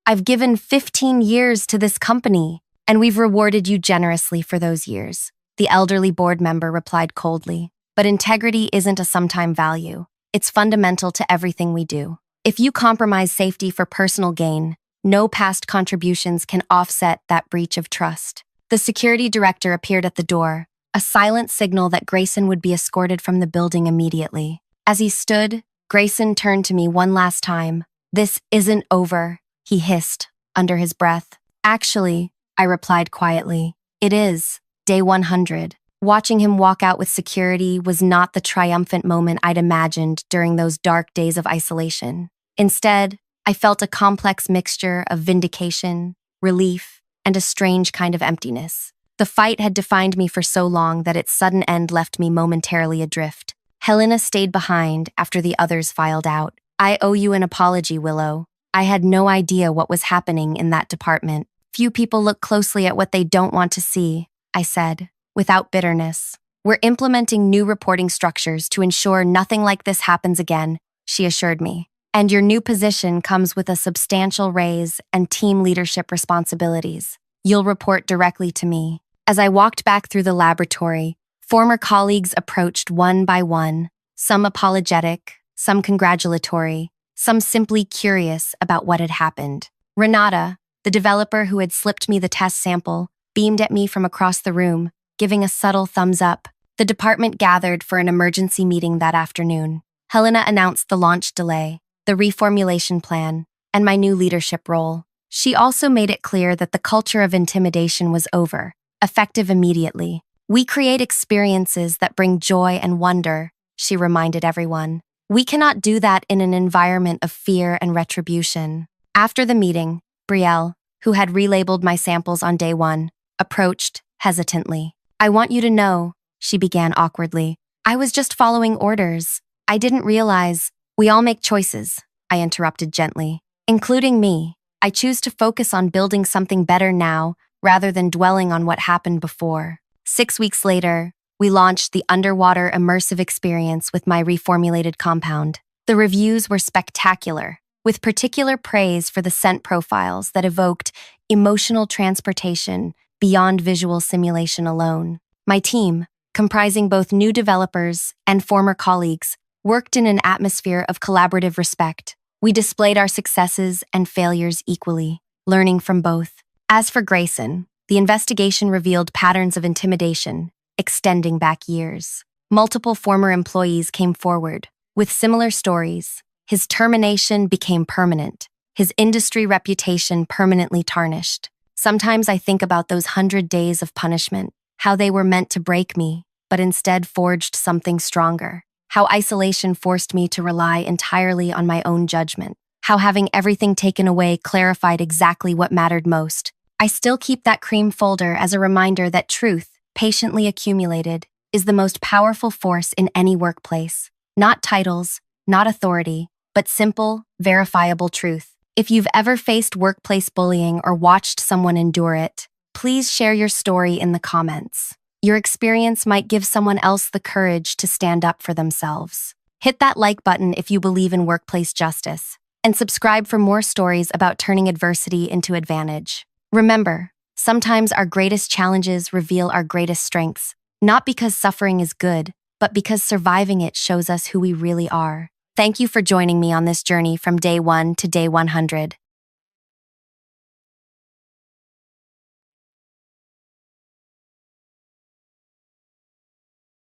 Speaker 1: I've given 15 years to this company, and we've rewarded you generously for those years. The elderly board member replied coldly. But integrity isn't a sometime value. It's fundamental to everything we do. If you compromise safety for personal gain, no past contributions can offset that breach of trust. The security director appeared at the door, a silent signal that Grayson would be escorted from the building immediately. As he stood, Grayson turned to me one last time. This isn't over, he hissed, under his breath. Actually, I replied quietly, it is. Day 100. Watching him walk out with security was not the triumphant moment I'd imagined during those dark days of isolation. Instead, I felt a complex mixture of vindication, relief, and a strange kind of emptiness. The fight had defined me for so long that its sudden end left me momentarily adrift. Helena stayed behind after the others filed out. I owe you an apology, Willow, I had no idea what was happening in that department. Few people look closely at what they don't want to see, I said, without bitterness. We're implementing new reporting structures to ensure nothing like this happens again, she assured me. And your new position comes with a substantial raise and team leadership responsibilities. You'll report directly to me. As I walked back through the laboratory, former colleagues approached one by one, some apologetic, some congratulatory, some simply curious about what had happened. Renata, the developer who had slipped me the test sample, beamed at me from across the room, giving a subtle thumbs up. The department gathered for an emergency meeting that afternoon. Helena announced the launch delay, the reformulation plan, and my new leadership role. She also made it clear that the culture of intimidation was over, effective immediately. We create experiences that bring joy and wonder, she reminded everyone. We cannot do that in an environment of fear and retribution. After the meeting, Brielle, who had relabeled my samples on day one, approached hesitantly. I want you to know, she began awkwardly. I was just following orders. I didn't realize. We all make choices, I interrupted gently. Including me. I choose to focus on building something better now rather than dwelling on what happened before. 6 weeks later, we launched the underwater immersive experience with my reformulated compound. The reviews were spectacular, with particular praise for the scent profiles that evoked emotional transportation beyond visual simulation alone. My team, comprising both new developers and former colleagues, worked in an atmosphere of collaborative respect. We displayed our successes and failures equally, learning from both. As for Grayson, the investigation revealed patterns of intimidation, extending back years. Multiple former employees came forward, with similar stories. His termination became permanent, his industry reputation permanently tarnished. Sometimes I think about those 100 days of punishment, how they were meant to break me, but instead forged something stronger. How isolation forced me to rely entirely on my own judgment. How having everything taken away clarified exactly what mattered most. I still keep that cream folder as a reminder that truth, patiently accumulated, is the most powerful force in any workplace. Not titles, not authority, but simple, verifiable truth. If you've ever faced workplace bullying or watched someone endure it, please share your story in the comments. Your experience might give someone else the courage to stand up for themselves. Hit that like button if you believe in workplace justice, and subscribe for more stories about turning adversity into advantage. Remember, sometimes our greatest challenges reveal our greatest strengths, not because suffering is good, but because surviving it shows us who we really are. Thank you for joining me on this journey from day 1 to day 100.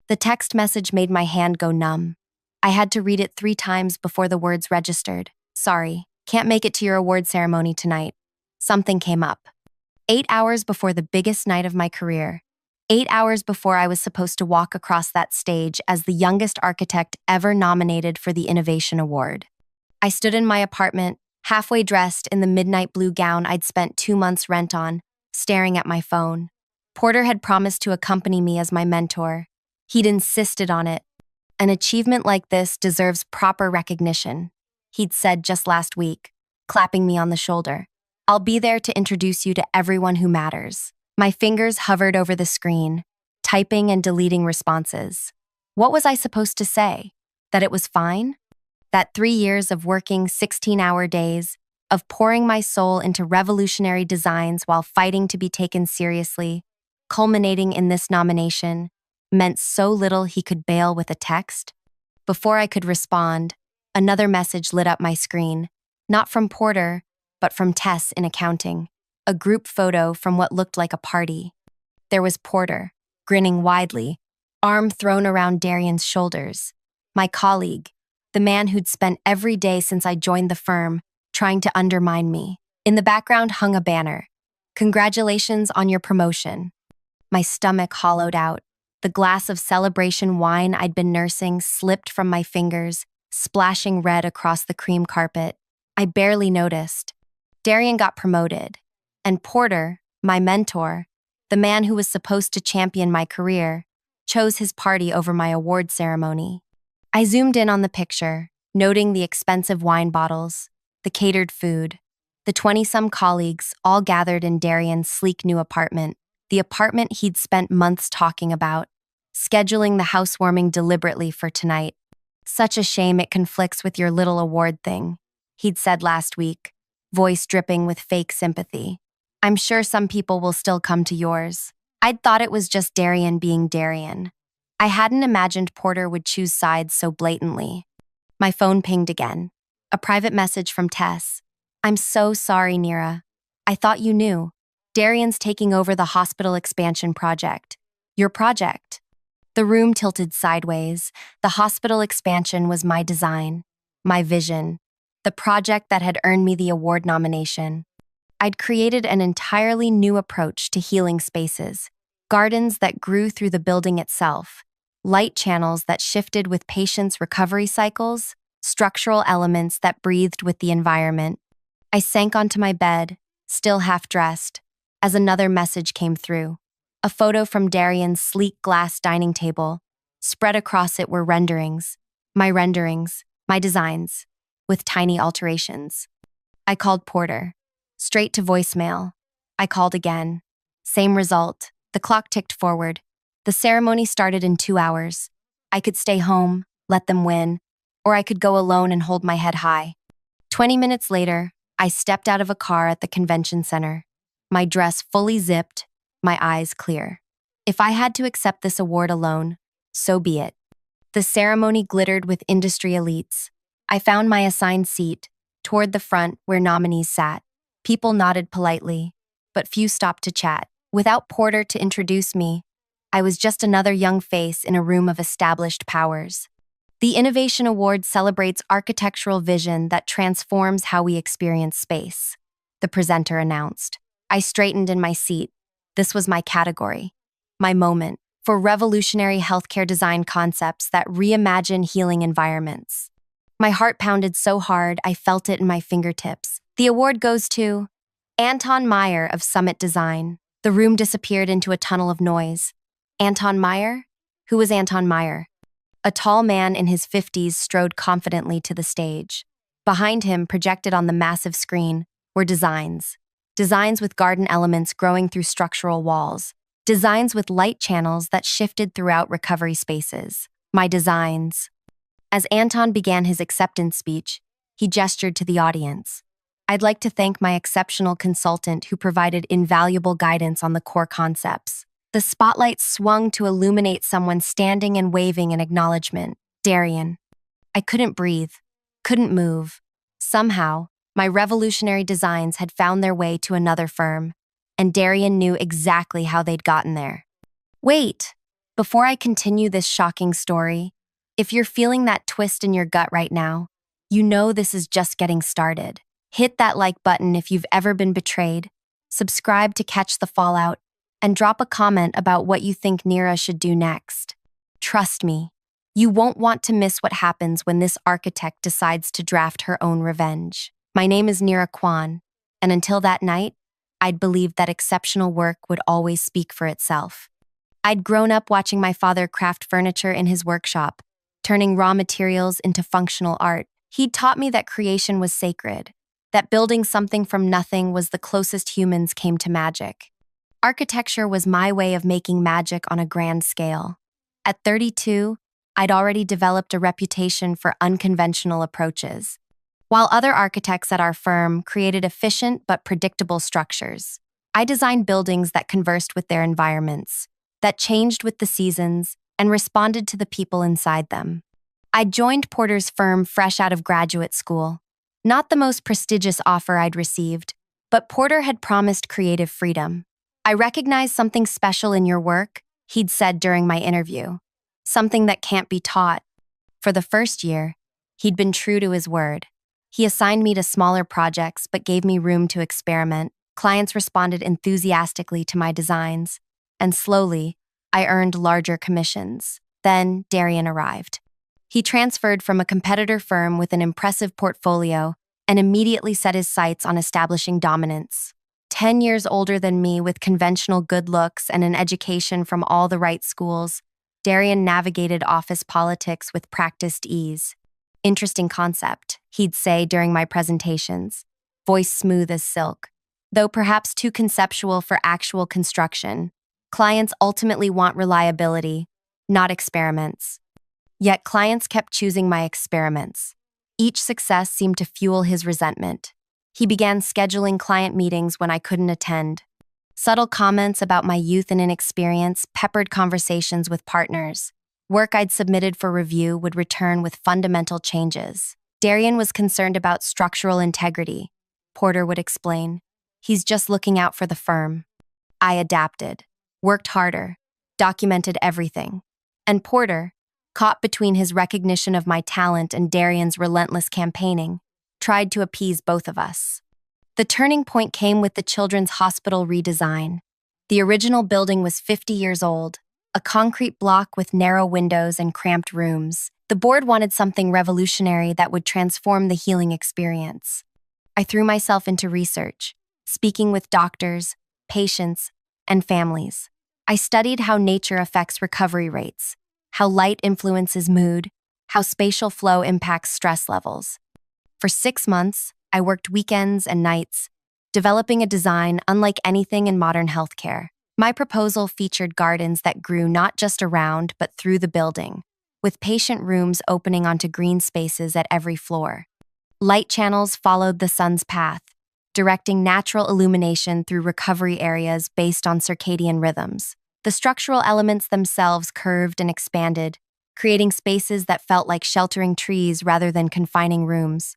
Speaker 1: The text message made my hand go numb. I had to read it 3 times before the words registered. Sorry, can't make it to your award ceremony tonight. Something came up. 8 hours before the biggest night of my career. 8 hours before I was supposed to walk across that stage as the youngest architect ever nominated for the Innovation Award. I stood in my apartment, halfway dressed in the midnight blue gown I'd spent 2 months' rent on, staring at my phone. Porter had promised to accompany me as my mentor. He'd insisted on it. An achievement like this deserves proper recognition, he'd said just last week, clapping me on the shoulder. I'll be there to introduce you to everyone who matters. My fingers hovered over the screen, typing and deleting responses. What was I supposed to say? That it was fine? That 3 years of working 16-hour days, of pouring my soul into revolutionary designs while fighting to be taken seriously, culminating in this nomination, meant so little he could bail with a text? Before I could respond, another message lit up my screen, not from Porter, but from Tess in accounting. A group photo from what looked like a party. There was Porter, grinning widely, arm thrown around Darian's shoulders. My colleague, the man who'd spent every day since I joined the firm trying to undermine me. In the background hung a banner. Congratulations on your promotion. My stomach hollowed out. The glass of celebration wine I'd been nursing slipped from my fingers, splashing red across the cream carpet. I barely noticed. Darian got promoted. And Porter, my mentor, the man who was supposed to champion my career, chose his party over my award ceremony. I zoomed in on the picture, noting the expensive wine bottles, the catered food, the 20-some colleagues all gathered in Darian's sleek new apartment, the apartment he'd spent months talking about, scheduling the housewarming deliberately for tonight. Such a shame it conflicts with your little award thing, he'd said last week, voice dripping with fake sympathy. I'm sure some people will still come to yours. I'd thought it was just Darian being Darian. I hadn't imagined Porter would choose sides so blatantly. My phone pinged again. A private message from Tess. I'm so sorry, Nira. I thought you knew. Darian's taking over the hospital expansion project. Your project. The room tilted sideways. The hospital expansion was my design, my vision, the project that had earned me the award nomination. I'd created an entirely new approach to healing spaces, gardens that grew through the building itself, light channels that shifted with patients' recovery cycles, structural elements that breathed with the environment. I sank onto my bed, still half-dressed, as another message came through. A photo from Darian's sleek glass dining table. Spread across it were renderings, my designs, with tiny alterations. I called Porter. Straight to voicemail. I called again. Same result. The clock ticked forward. The ceremony started in 2 hours. I could stay home, let them win, or I could go alone and hold my head high. 20 minutes later, I stepped out of a car at the convention center. My dress fully zipped, my eyes clear. If I had to accept this award alone, so be it. The ceremony glittered with industry elites. I found my assigned seat, toward the front where nominees sat. People nodded politely, but few stopped to chat. Without Porter to introduce me, I was just another young face in a room of established powers. The Innovation Award celebrates architectural vision that transforms how we experience space, the presenter announced. I straightened in my seat. This was my category, my moment, for revolutionary healthcare design concepts that reimagine healing environments. My heart pounded so hard I felt it in my fingertips. The award goes to Anton Meyer of Summit Design. The room disappeared into a tunnel of noise. Anton Meyer? Who was Anton Meyer? A tall man in his 50s strode confidently to the stage. Behind him, projected on the massive screen, were designs. Designs with garden elements growing through structural walls. Designs with light channels that shifted throughout recovery spaces. My designs. As Anton began his acceptance speech, he gestured to the audience. I'd like to thank my exceptional consultant who provided invaluable guidance on the core concepts. The spotlight swung to illuminate someone standing and waving in acknowledgement. Darian. I couldn't breathe, couldn't move. Somehow, my revolutionary designs had found their way to another firm, and Darian knew exactly how they'd gotten there. Wait! Before I continue this shocking story, if you're feeling that twist in your gut right now, you know this is just getting started. Hit that like button if you've ever been betrayed, subscribe to catch the fallout, and drop a comment about what you think Nira should do next. Trust me, you won't want to miss what happens when this architect decides to draft her own revenge. My name is Nira Kwan, and until that night, I'd believed that exceptional work would always speak for itself. I'd grown up watching my father craft furniture in his workshop, turning raw materials into functional art. He'd taught me that creation was sacred, that building something from nothing was the closest humans came to magic. Architecture was my way of making magic on a grand scale. At 32, I'd already developed a reputation for unconventional approaches, while other architects at our firm created efficient but predictable structures. I designed buildings that conversed with their environments, that changed with the seasons, and responded to the people inside them. I joined Porter's firm fresh out of graduate school. Not the most prestigious offer I'd received, but Porter had promised creative freedom. I recognize something special in your work, he'd said during my interview. Something that can't be taught. For the first year, he'd been true to his word. He assigned me to smaller projects but gave me room to experiment. Clients responded enthusiastically to my designs, and slowly, I earned larger commissions. Then Darian arrived. He transferred from a competitor firm with an impressive portfolio and immediately set his sights on establishing dominance. 10 years older than me with conventional good looks and an education from all the right schools, Darian navigated office politics with practiced ease. Interesting concept, he'd say during my presentations, voice smooth as silk. Though perhaps too conceptual for actual construction, clients ultimately want reliability, not experiments. Yet clients kept choosing my experiments. Each success seemed to fuel his resentment. He began scheduling client meetings when I couldn't attend. Subtle comments about my youth and inexperience peppered conversations with partners. Work I'd submitted for review would return with fundamental changes. Darian was concerned about structural integrity, Porter would explain. He's just looking out for the firm. I adapted, worked harder, documented everything. And Porter, caught between his recognition of my talent and Darian's relentless campaigning, tried to appease both of us. The turning point came with the Children's Hospital redesign. The original building was 50 years old, a concrete block with narrow windows and cramped rooms. The board wanted something revolutionary that would transform the healing experience. I threw myself into research, speaking with doctors, patients, and families. I studied how nature affects recovery rates, how light influences mood, how spatial flow impacts stress levels. For 6 months, I worked weekends and nights, developing a design unlike anything in modern healthcare. My proposal featured gardens that grew not just around but through the building, with patient rooms opening onto green spaces at every floor. Light channels followed the sun's path, directing natural illumination through recovery areas based on circadian rhythms. The structural elements themselves curved and expanded, creating spaces that felt like sheltering trees rather than confining rooms.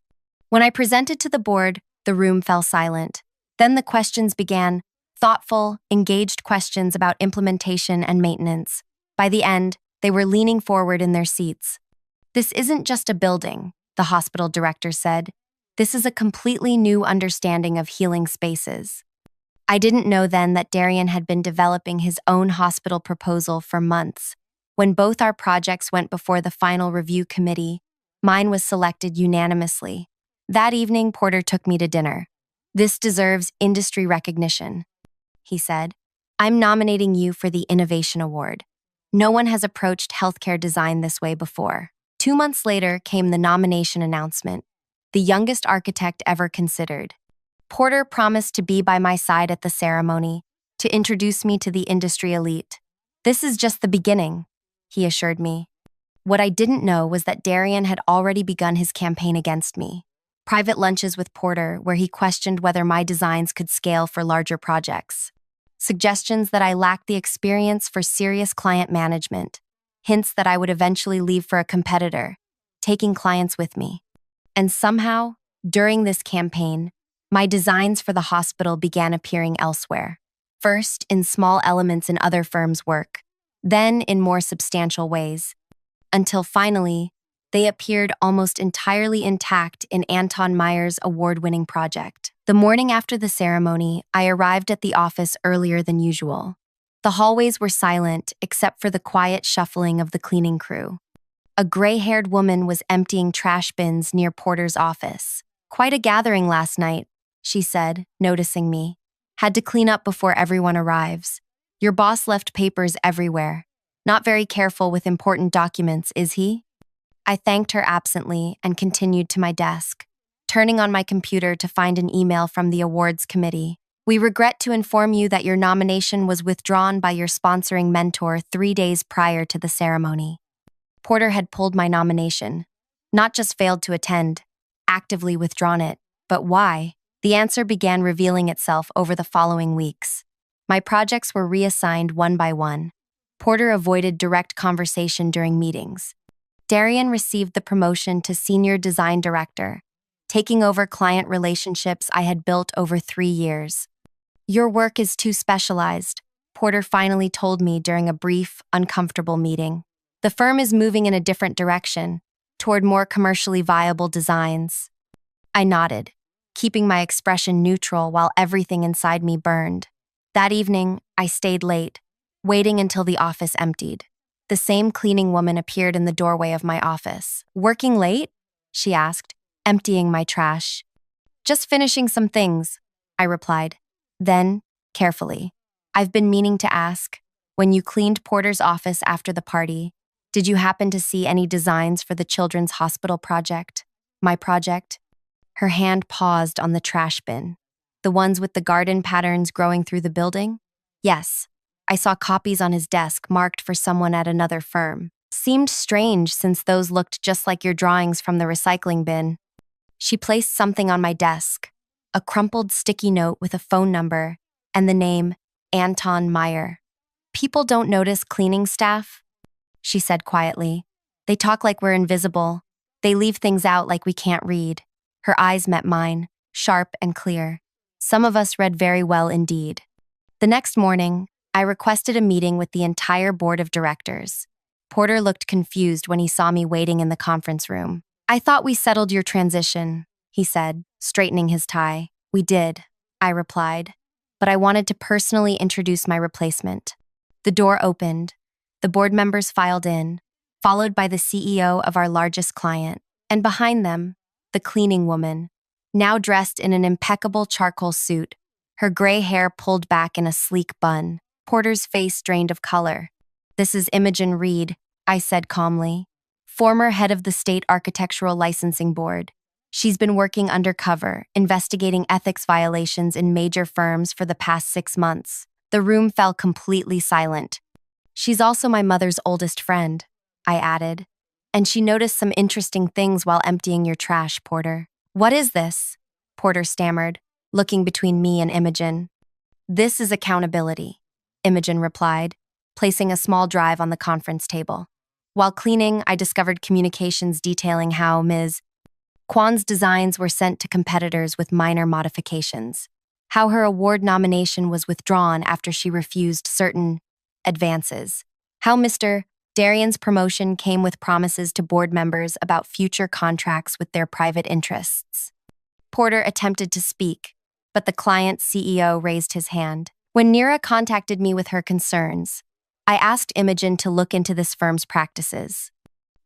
Speaker 1: When I presented to the board, the room fell silent. Then the questions began, thoughtful, engaged questions about implementation and maintenance. By the end, they were leaning forward in their seats. "This isn't just a building," the hospital director said. "This is a completely new understanding of healing spaces." I didn't know then that Darian had been developing his own hospital proposal for months. When both our projects went before the final review committee, mine was selected unanimously. That evening, Porter took me to dinner. "This deserves industry recognition," he said. "I'm nominating you for the Innovation Award. No one has approached healthcare design this way before." 2 months later came the nomination announcement, the youngest architect ever considered. Porter promised to be by my side at the ceremony, to introduce me to the industry elite. "This is just the beginning," he assured me. What I didn't know was that Darian had already begun his campaign against me. Private lunches with Porter, where he questioned whether my designs could scale for larger projects. Suggestions that I lacked the experience for serious client management. Hints that I would eventually leave for a competitor, taking clients with me. And somehow, during this campaign, my designs for the hospital began appearing elsewhere. First, in small elements in other firms' work, then in more substantial ways, until finally, they appeared almost entirely intact in Anton Meyer's award-winning project. The morning after the ceremony, I arrived at the office earlier than usual. The hallways were silent except for the quiet shuffling of the cleaning crew. A gray-haired woman was emptying trash bins near Porter's office. "Quite a gathering last night," she said, noticing me. "Had to clean up before everyone arrives. Your boss left papers everywhere. Not very careful with important documents, is he?" I thanked her absently and continued to my desk, turning on my computer to find an email from the awards committee. "We regret to inform you that your nomination was withdrawn by your sponsoring mentor 3 days prior to the ceremony." Porter had pulled my nomination, not just failed to attend, actively withdrawn it. But why? The answer began revealing itself over the following weeks. My projects were reassigned one by one. Porter avoided direct conversation during meetings. Darian received the promotion to Senior Design Director, taking over client relationships I had built over 3 years. "Your work is too specialized," Porter finally told me during a brief, uncomfortable meeting. "The firm is moving in a different direction, toward more commercially viable designs." I nodded, keeping my expression neutral while everything inside me burned. That evening, I stayed late, waiting until the office emptied. The same cleaning woman appeared in the doorway of my office. "Working late?" she asked, emptying my trash. "Just finishing some things," I replied. Then, carefully, "I've been meaning to ask, when you cleaned Porter's office after the party, did you happen to see any designs for the Children's Hospital project?" My project? Her hand paused on the trash bin. The ones with the garden patterns growing through the building? Yes. I saw copies on his desk marked for someone at another firm. Seemed strange since those looked just like your drawings from the recycling bin. She placed something on my desk, a crumpled sticky note with a phone number and the name Anton Meyer. People don't notice cleaning staff, she said quietly. They talk like we're invisible. They leave things out like we can't read. Her eyes met mine, sharp and clear. Some of us read very well indeed. The next morning, I requested a meeting with the entire board of directors. Porter looked confused when he saw me waiting in the conference room. I thought we settled your transition, he said, straightening his tie. We did, I replied, but I wanted to personally introduce my replacement. The door opened. The board members filed in, followed by the CEO of our largest client, and behind them, the cleaning woman, now dressed in an impeccable charcoal suit, her gray hair pulled back in a sleek bun. Porter's face drained of color. This is Imogen Reed, I said calmly, former head of the State Architectural Licensing Board. She's been working undercover, investigating ethics violations in major firms for the past 6 months. The room fell completely silent. She's also my mother's oldest friend, I added, and she noticed some interesting things while emptying your trash, Porter. What is this? Porter stammered, looking between me and Imogen. This is accountability, Imogen replied, placing a small drive on the conference table. While cleaning, I discovered communications detailing how Ms. Kwan's designs were sent to competitors with minor modifications, how her award nomination was withdrawn after she refused certain advances, how Mr. Darian's promotion came with promises to board members about future contracts with their private interests. Porter attempted to speak, but the client's CEO raised his hand. When Nira contacted me with her concerns, I asked Imogen to look into this firm's practices.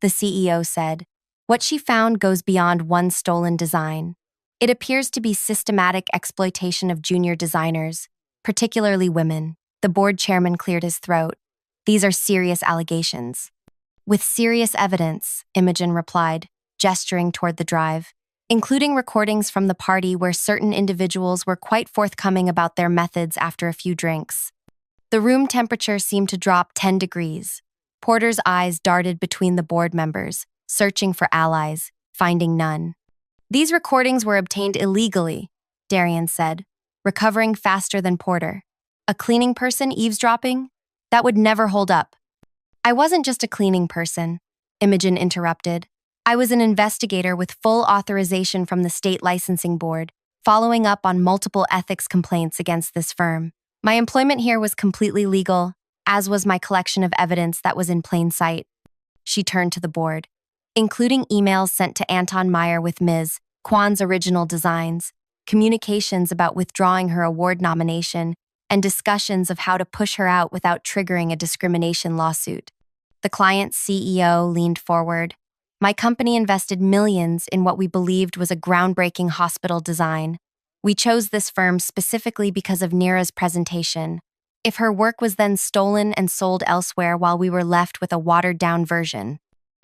Speaker 1: The CEO said, what she found goes beyond one stolen design. It appears to be systematic exploitation of junior designers, particularly women. The board chairman cleared his throat. These are serious allegations. With serious evidence, Imogen replied, gesturing toward the drive, including recordings from the party where certain individuals were quite forthcoming about their methods after a few drinks. The room temperature seemed to drop 10 degrees. Porter's eyes darted between the board members, searching for allies, finding none. These recordings were obtained illegally, Darian said, recovering faster than Porter. A cleaning person eavesdropping? That would never hold up. I wasn't just a cleaning person, Imogen interrupted. I was an investigator with full authorization from the State Licensing Board, following up on multiple ethics complaints against this firm. My employment here was completely legal, as was my collection of evidence that was in plain sight. She turned to the board, including emails sent to Anton Meyer with Ms. Kwan's original designs, communications about withdrawing her award nomination, and discussions of how to push her out without triggering a discrimination lawsuit. The client's CEO leaned forward. My company invested millions in what we believed was a groundbreaking hospital design. We chose this firm specifically because of Nira's presentation. If her work was then stolen and sold elsewhere while we were left with a watered-down version,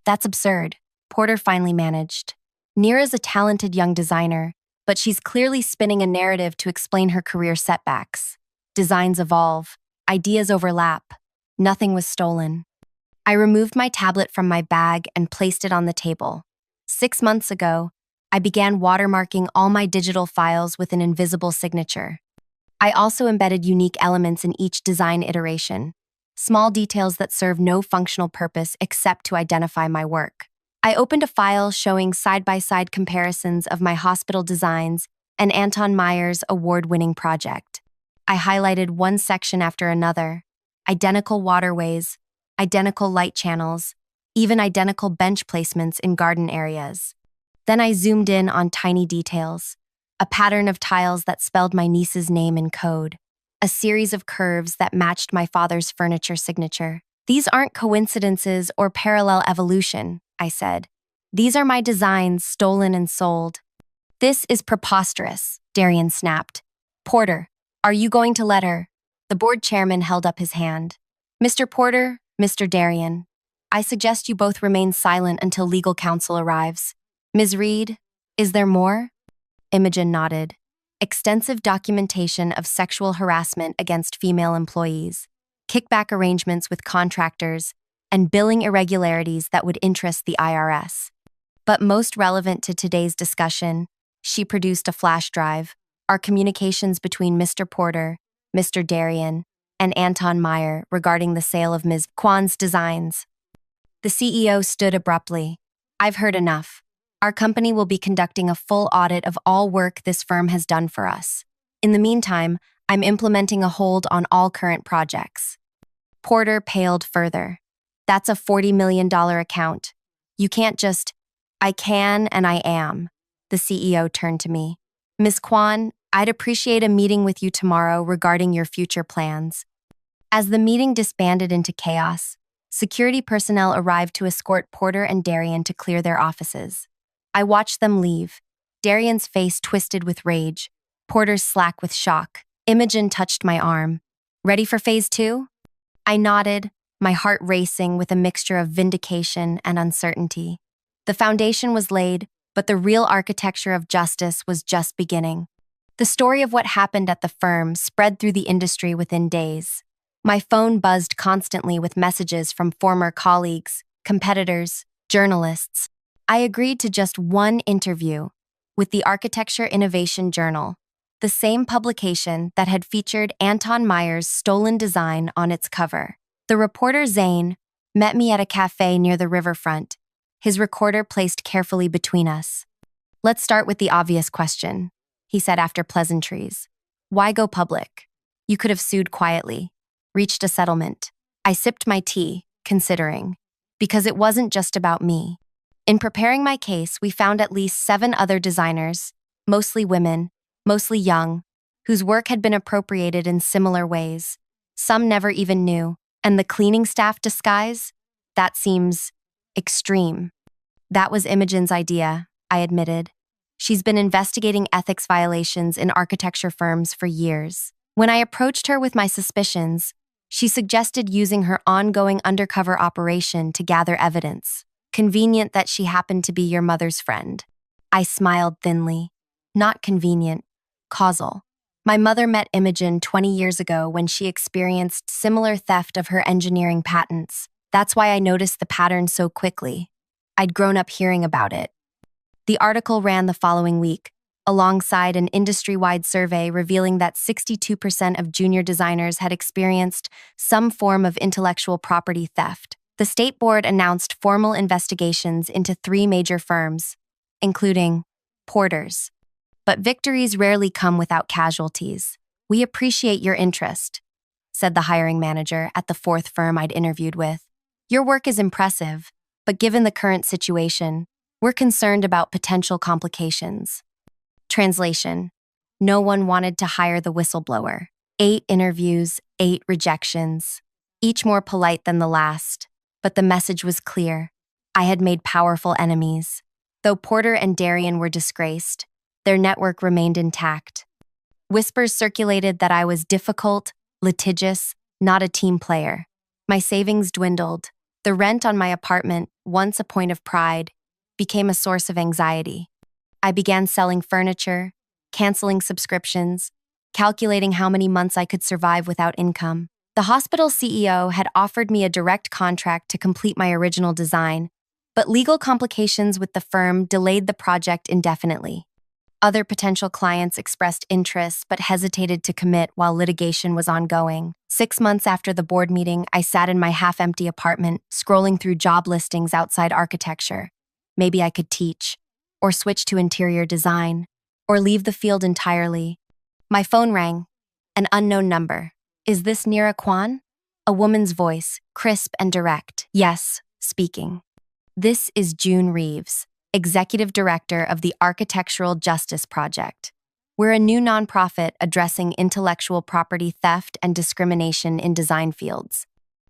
Speaker 1: that's absurd, Porter finally managed. Nira's a talented young designer, but she's clearly spinning a narrative to explain her career setbacks. Designs evolve, ideas overlap. Nothing was stolen. I removed my tablet from my bag and placed it on the table. 6 months ago, I began watermarking all my digital files with an invisible signature. I also embedded unique elements in each design iteration, small details that serve no functional purpose except to identify my work. I opened a file showing side-by-side comparisons of my hospital designs and Anton Meyer's award-winning project. I highlighted one section after another, identical waterways, identical light channels, even identical bench placements in garden areas. Then I zoomed in on tiny details, a pattern of tiles that spelled my niece's name in code, a series of curves that matched my father's furniture signature. These aren't coincidences or parallel evolution, I said. These are my designs stolen and sold. This is preposterous, Darian snapped. Porter, are you going to let her? The board chairman held up his hand. Mr. Porter, Mr. Darian, I suggest you both remain silent until legal counsel arrives. Ms. Reed, is there more? Imogen nodded. Extensive documentation of sexual harassment against female employees, kickback arrangements with contractors, and billing irregularities that would interest the IRS. But most relevant to today's discussion, she produced a flash drive, our communications between Mr. Porter, Mr. Darien, and Anton Meyer regarding the sale of Ms. Kwan's designs. The CEO stood abruptly. I've heard enough. Our company will be conducting a full audit of all work this firm has done for us. In the meantime, I'm implementing a hold on all current projects. Porter paled further. That's a $40 million account. You can't just, I can and I am. The CEO turned to me. Ms. Kwan, I'd appreciate a meeting with you tomorrow regarding your future plans. As the meeting disbanded into chaos, security personnel arrived to escort Porter and Darien to clear their offices. I watched them leave, Darien's face twisted with rage, Porter's slack with shock. Imogen touched my arm. Ready for phase 2? I nodded, my heart racing with a mixture of vindication and uncertainty. The foundation was laid, but the real architecture of justice was just beginning. The story of what happened at the firm spread through the industry within days. My phone buzzed constantly with messages from former colleagues, competitors, journalists. I agreed to just one interview with the Architecture Innovation Journal, the same publication that had featured Anton Meyer's stolen design on its cover. The reporter Zane met me at a cafe near the riverfront, his recorder placed carefully between us. Let's start with the obvious question, he said after pleasantries. Why go public? You could have sued quietly, reached a settlement. I sipped my tea, considering, because it wasn't just about me. In preparing my case, we found at least 7 other designers, mostly women, mostly young, whose work had been appropriated in similar ways. Some never even knew. And the cleaning staff disguise? That seems extreme. That was Imogen's idea, I admitted. She's been investigating ethics violations in architecture firms for years. When I approached her with my suspicions, she suggested using her ongoing undercover operation to gather evidence. Convenient that she happened to be your mother's friend. I smiled thinly. Not convenient, causal. My mother met Imogen 20 years ago when she experienced similar theft of her engineering patents. That's why I noticed the pattern so quickly. I'd grown up hearing about it. The article ran the following week, alongside an industry-wide survey revealing that 62% of junior designers had experienced some form of intellectual property theft. The state board announced formal investigations into 3 major firms, including Porter's. But victories rarely come without casualties. We appreciate your interest, said the hiring manager at the 4th firm I'd interviewed with. Your work is impressive, but given the current situation, we're concerned about potential complications. Translation: no one wanted to hire the whistleblower. 8 interviews, 8 rejections, each more polite than the last. But the message was clear. I had made powerful enemies. Though Porter and Darien were disgraced, their network remained intact. Whispers circulated that I was difficult, litigious, not a team player. My savings dwindled. The rent on my apartment, once a point of pride, became a source of anxiety. I began selling furniture, canceling subscriptions, calculating how many months I could survive without income. The hospital CEO had offered me a direct contract to complete my original design, but legal complications with the firm delayed the project indefinitely. Other potential clients expressed interest but hesitated to commit while litigation was ongoing. 6 months after the board meeting, I sat in my half-empty apartment, scrolling through job listings outside architecture. Maybe I could teach, or switch to interior design, or leave the field entirely. My phone rang. An unknown number. Is this Nira Kwan? A woman's voice, crisp and direct. Yes, speaking. This is June Reeves, Executive Director of the Architectural Justice Project. We're a new nonprofit addressing intellectual property theft and discrimination in design fields.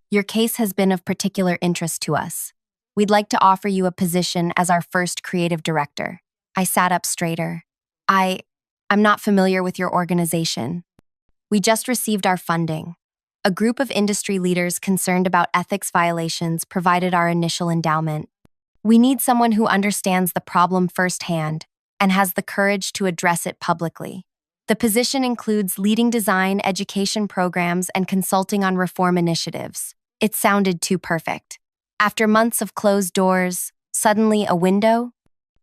Speaker 1: Your case has been of particular interest to us. We'd like to offer you a position as our first creative director. I sat up straighter. I'm not familiar with your organization. We just received our funding. A group of industry leaders concerned about ethics violations provided our initial endowment. We need someone who understands the problem firsthand and has the courage to address it publicly. The position includes leading design, education programs, and consulting on reform initiatives. It sounded too perfect. After months of closed doors, suddenly a window?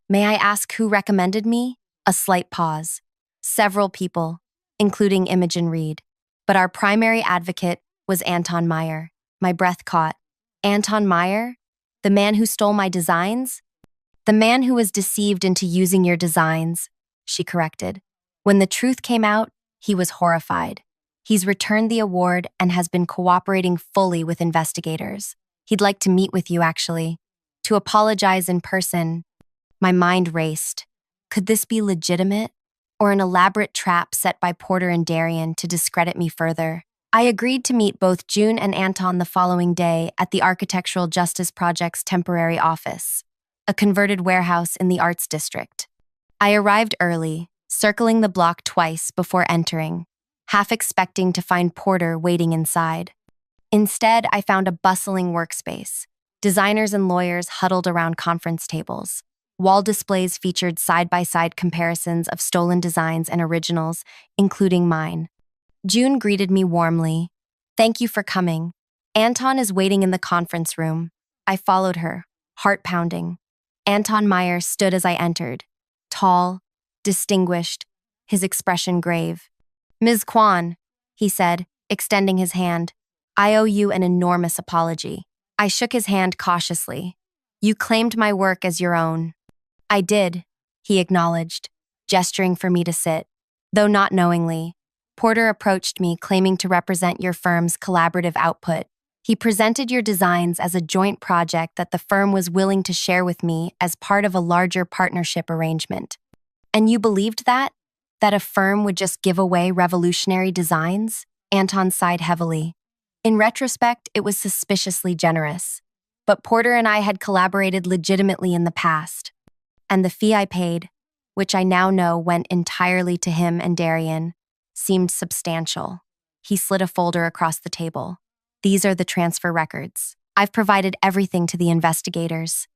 Speaker 1: May I ask who recommended me? A slight pause. Several people, including Imogen Reed. But our primary advocate was Anton Meyer. My breath caught. Anton Meyer? The man who stole my designs? The man who was deceived into using your designs, she corrected. When the truth came out, he was horrified. He's returned the award and has been cooperating fully with investigators. He'd like to meet with you, actually. To apologize in person. My mind raced. Could this be legitimate? Or an elaborate trap set by Porter and Darian to discredit me further? I agreed to meet both June and Anton the following day at the Architectural Justice Project's temporary office, a converted warehouse in the Arts District. I arrived early, circling the block twice before entering, half expecting to find Porter waiting inside. Instead, I found a bustling workspace. Designers and lawyers huddled around conference tables. Wall displays featured side-by-side comparisons of stolen designs and originals, including mine. June greeted me warmly. "Thank you for coming. Anton is waiting in the conference room." I followed her, heart pounding. Anton Meyer stood as I entered, tall, distinguished, his expression grave. "Ms. Kwan," he said, extending his hand, "I owe you an enormous apology." I shook his hand cautiously. "You claimed my work as your own." "I did," he acknowledged, gesturing for me to sit. Though not knowingly, Porter approached me claiming to represent your firm's collaborative output. He presented your designs as a joint project that the firm was willing to share with me as part of a larger partnership arrangement. "And you believed that? That a firm would just give away revolutionary designs?" Anton sighed heavily. In retrospect, it was suspiciously generous. But Porter and I had collaborated legitimately in the past. And the fee I paid, which I now know went entirely to him and Darian, seemed substantial. He slid a folder across the table. "These are the transfer records. I've provided everything to the investigators."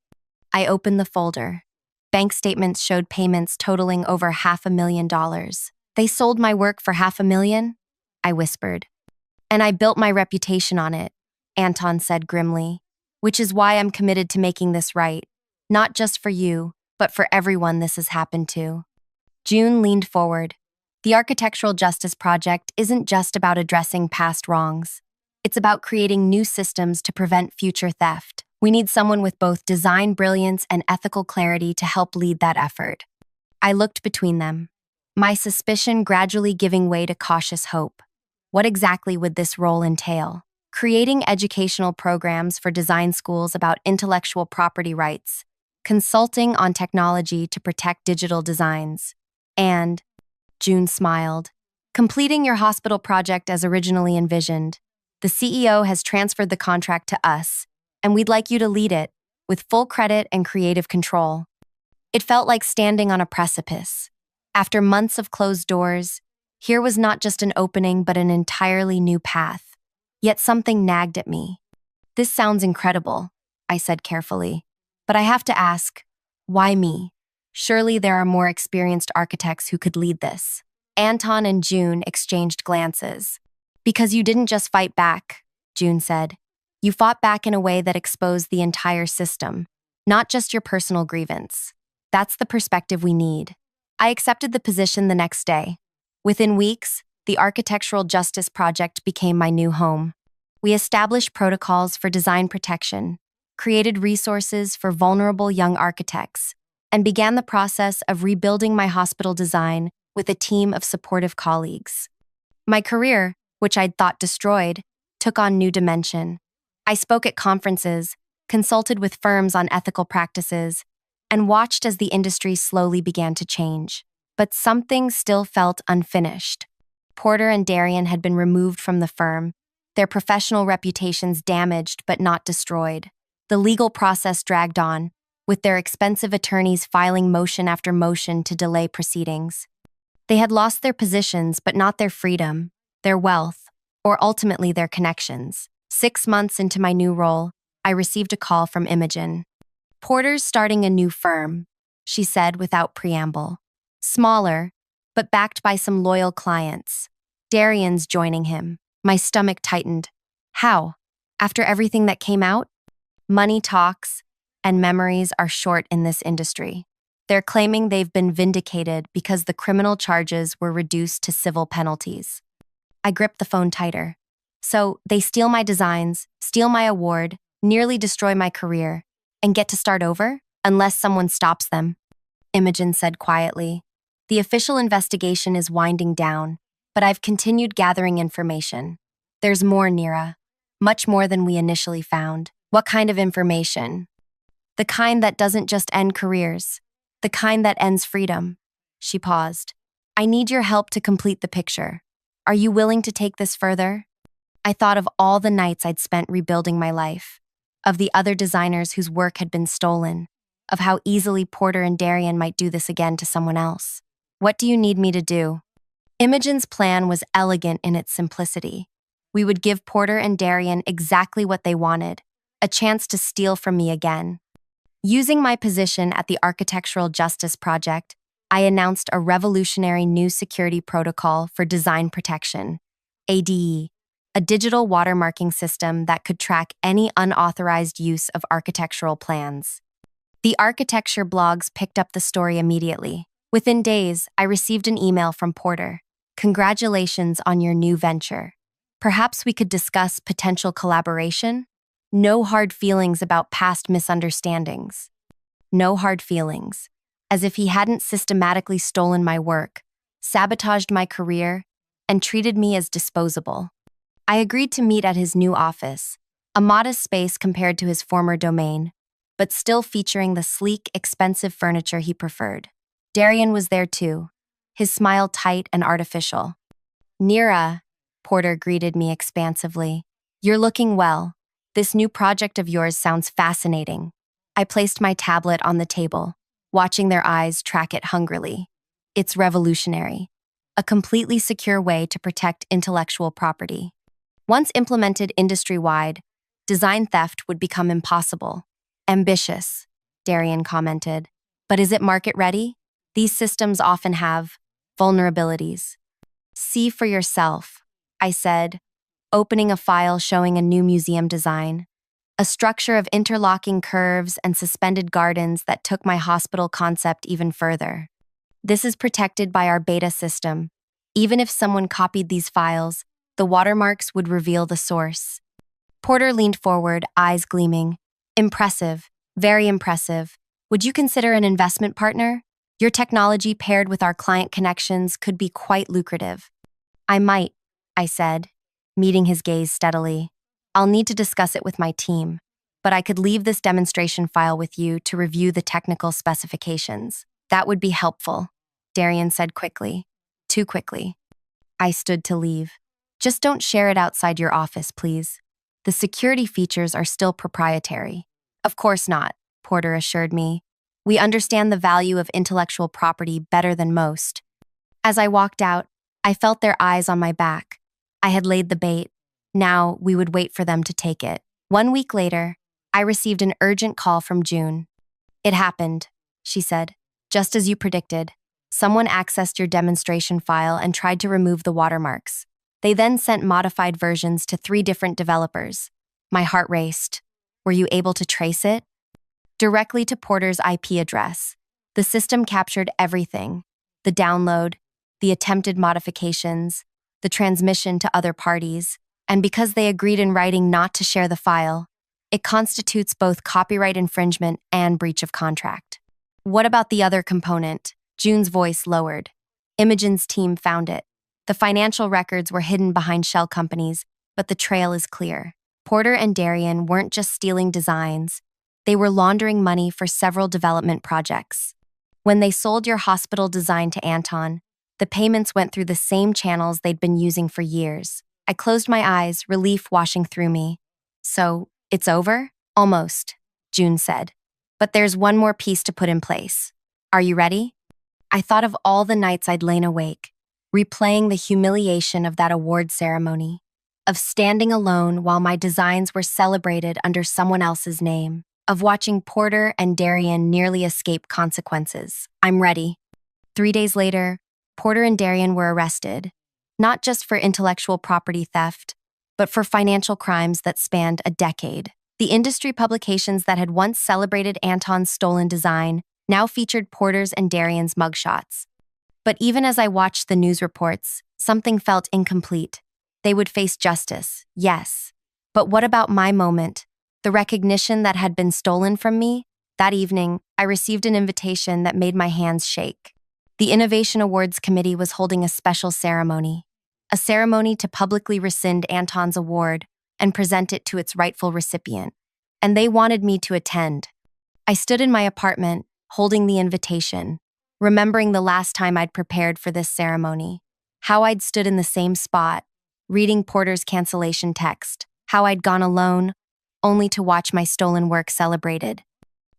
Speaker 1: I opened the folder. Bank statements showed payments totaling over $500,000. "They sold my work for $500,000?" I whispered. "And I built my reputation on it," Anton said grimly, "which is why I'm committed to making this right. Not just for you, but for everyone this has happened to." June leaned forward. The Architectural Justice Project isn't just about addressing past wrongs. It's about creating new systems to prevent future theft. We need someone with both design brilliance and ethical clarity to help lead that effort. I looked between them, my suspicion gradually giving way to cautious hope. What exactly would this role entail? Creating educational programs for design schools about intellectual property rights, consulting on technology to protect digital designs, and, June smiled, completing your hospital project as originally envisioned. The CEO has transferred the contract to us, and we'd like you to lead it, with full credit and creative control. It felt like standing on a precipice. After months of closed doors, here was not just an opening but an entirely new path. Yet something nagged at me. "This sounds incredible," I said carefully. "But I have to ask, why me? Surely there are more experienced architects who could lead this." Anton and June exchanged glances. "Because you didn't just fight back," June said. "You fought back in a way that exposed the entire system, not just your personal grievance. That's the perspective we need." I accepted the position the next day. Within weeks, the Architectural Justice Project became my new home. We established protocols for design protection, created resources for vulnerable young architects, and began the process of rebuilding my hospital design with a team of supportive colleagues. My career, which I'd thought destroyed, took on new dimension. I spoke at conferences, consulted with firms on ethical practices, and watched as the industry slowly began to change. But something still felt unfinished. Porter and Darian had been removed from the firm, their professional reputations damaged but not destroyed. The legal process dragged on, with their expensive attorneys filing motion after motion to delay proceedings. They had lost their positions but not their freedom, their wealth, or ultimately their connections. 6 months into my new role, I received a call from Imogen. Porter's starting a new firm, she said without preamble. Smaller, but backed by some loyal clients. Darian's joining him. My stomach tightened. How? After everything that came out? Money talks, and memories are short in this industry. They're claiming they've been vindicated because the criminal charges were reduced to civil penalties. I gripped the phone tighter. So they steal my designs, steal my award, nearly destroy my career, and get to start over? Unless someone stops them. Imogen said quietly. The official investigation is winding down, but I've continued gathering information. There's more, Nira. Much more than we initially found. What kind of information? The kind that doesn't just end careers. The kind that ends freedom. She paused. I need your help to complete the picture. Are you willing to take this further? I thought of all the nights I'd spent rebuilding my life, of the other designers whose work had been stolen, of how easily Porter and Darian might do this again to someone else. What do you need me to do? Imogen's plan was elegant in its simplicity. We would give Porter and Darian exactly what they wanted, a chance to steal from me again. Using my position at the Architectural Justice Project, I announced a revolutionary new security protocol for design protection, ADE, a digital watermarking system that could track any unauthorized use of architectural plans. The architecture blogs picked up the story immediately. Within days, I received an email from Porter. Congratulations on your new venture. Perhaps we could discuss potential collaboration? No hard feelings about past misunderstandings. No hard feelings. As if he hadn't systematically stolen my work, sabotaged my career, and treated me as disposable. I agreed to meet at his new office, a modest space compared to his former domain, but still featuring the sleek, expensive furniture he preferred. Darian was there too, his smile tight and artificial. Nira, Porter greeted me expansively. You're looking well. This new project of yours sounds fascinating. I placed my tablet on the table, watching their eyes track it hungrily. It's revolutionary. A completely secure way to protect intellectual property. Once implemented industry-wide, design theft would become impossible. Ambitious, Darian commented. But is it market-ready? These systems often have vulnerabilities. See for yourself, I said, opening a file showing a new museum design. A structure of interlocking curves and suspended gardens that took my hospital concept even further. This is protected by our beta system. Even if someone copied these files, the watermarks would reveal the source. Porter leaned forward, eyes gleaming. Impressive, very impressive. Would you consider an investment partner? Your technology paired with our client connections could be quite lucrative. I might, I said, meeting his gaze steadily. I'll need to discuss it with my team, but I could leave this demonstration file with you to review the technical specifications. That would be helpful, Darian said quickly. Too quickly. I stood to leave. Just don't share it outside your office, please. The security features are still proprietary. Of course not, Porter assured me. We understand the value of intellectual property better than most. As I walked out, I felt their eyes on my back. I had laid the bait. Now we would wait for them to take it. 1 week later, I received an urgent call from June. It happened, she said. Just as you predicted. Someone accessed your demonstration file and tried to remove the watermarks. They then sent modified versions to 3 different developers. My heart raced. Were you able to trace it? Directly to Porter's IP address. The system captured everything. The download, the attempted modifications, the transmission to other parties, and because they agreed in writing not to share the file, it constitutes both copyright infringement and breach of contract. What about the other component? June's voice lowered. Imogen's team found it. The financial records were hidden behind shell companies, but the trail is clear. Porter and Darian weren't just stealing designs. They were laundering money for several development projects. When they sold your hospital design to Anton, the payments went through the same channels they'd been using for years. I closed my eyes, relief washing through me. So, it's over? Almost, June said. But there's one more piece to put in place. Are you ready? I thought of all the nights I'd lain awake, replaying the humiliation of that award ceremony, of standing alone while my designs were celebrated under someone else's name, of watching Porter and Darian nearly escape consequences. I'm ready. 3 days later, Porter and Darian were arrested, not just for intellectual property theft, but for financial crimes that spanned a decade. The industry publications that had once celebrated Anton's stolen design now featured Porter's and Darian's mugshots. But even as I watched the news reports, something felt incomplete. They would face justice, yes. But what about my moment? The recognition that had been stolen from me? That evening, I received an invitation that made my hands shake. The Innovation Awards Committee was holding a special ceremony. A ceremony to publicly rescind Anton's award and present it to its rightful recipient. And they wanted me to attend. I stood in my apartment, holding the invitation, remembering the last time I'd prepared for this ceremony. How I'd stood in the same spot, reading Porter's cancellation text. How I'd gone alone, only to watch my stolen work celebrated.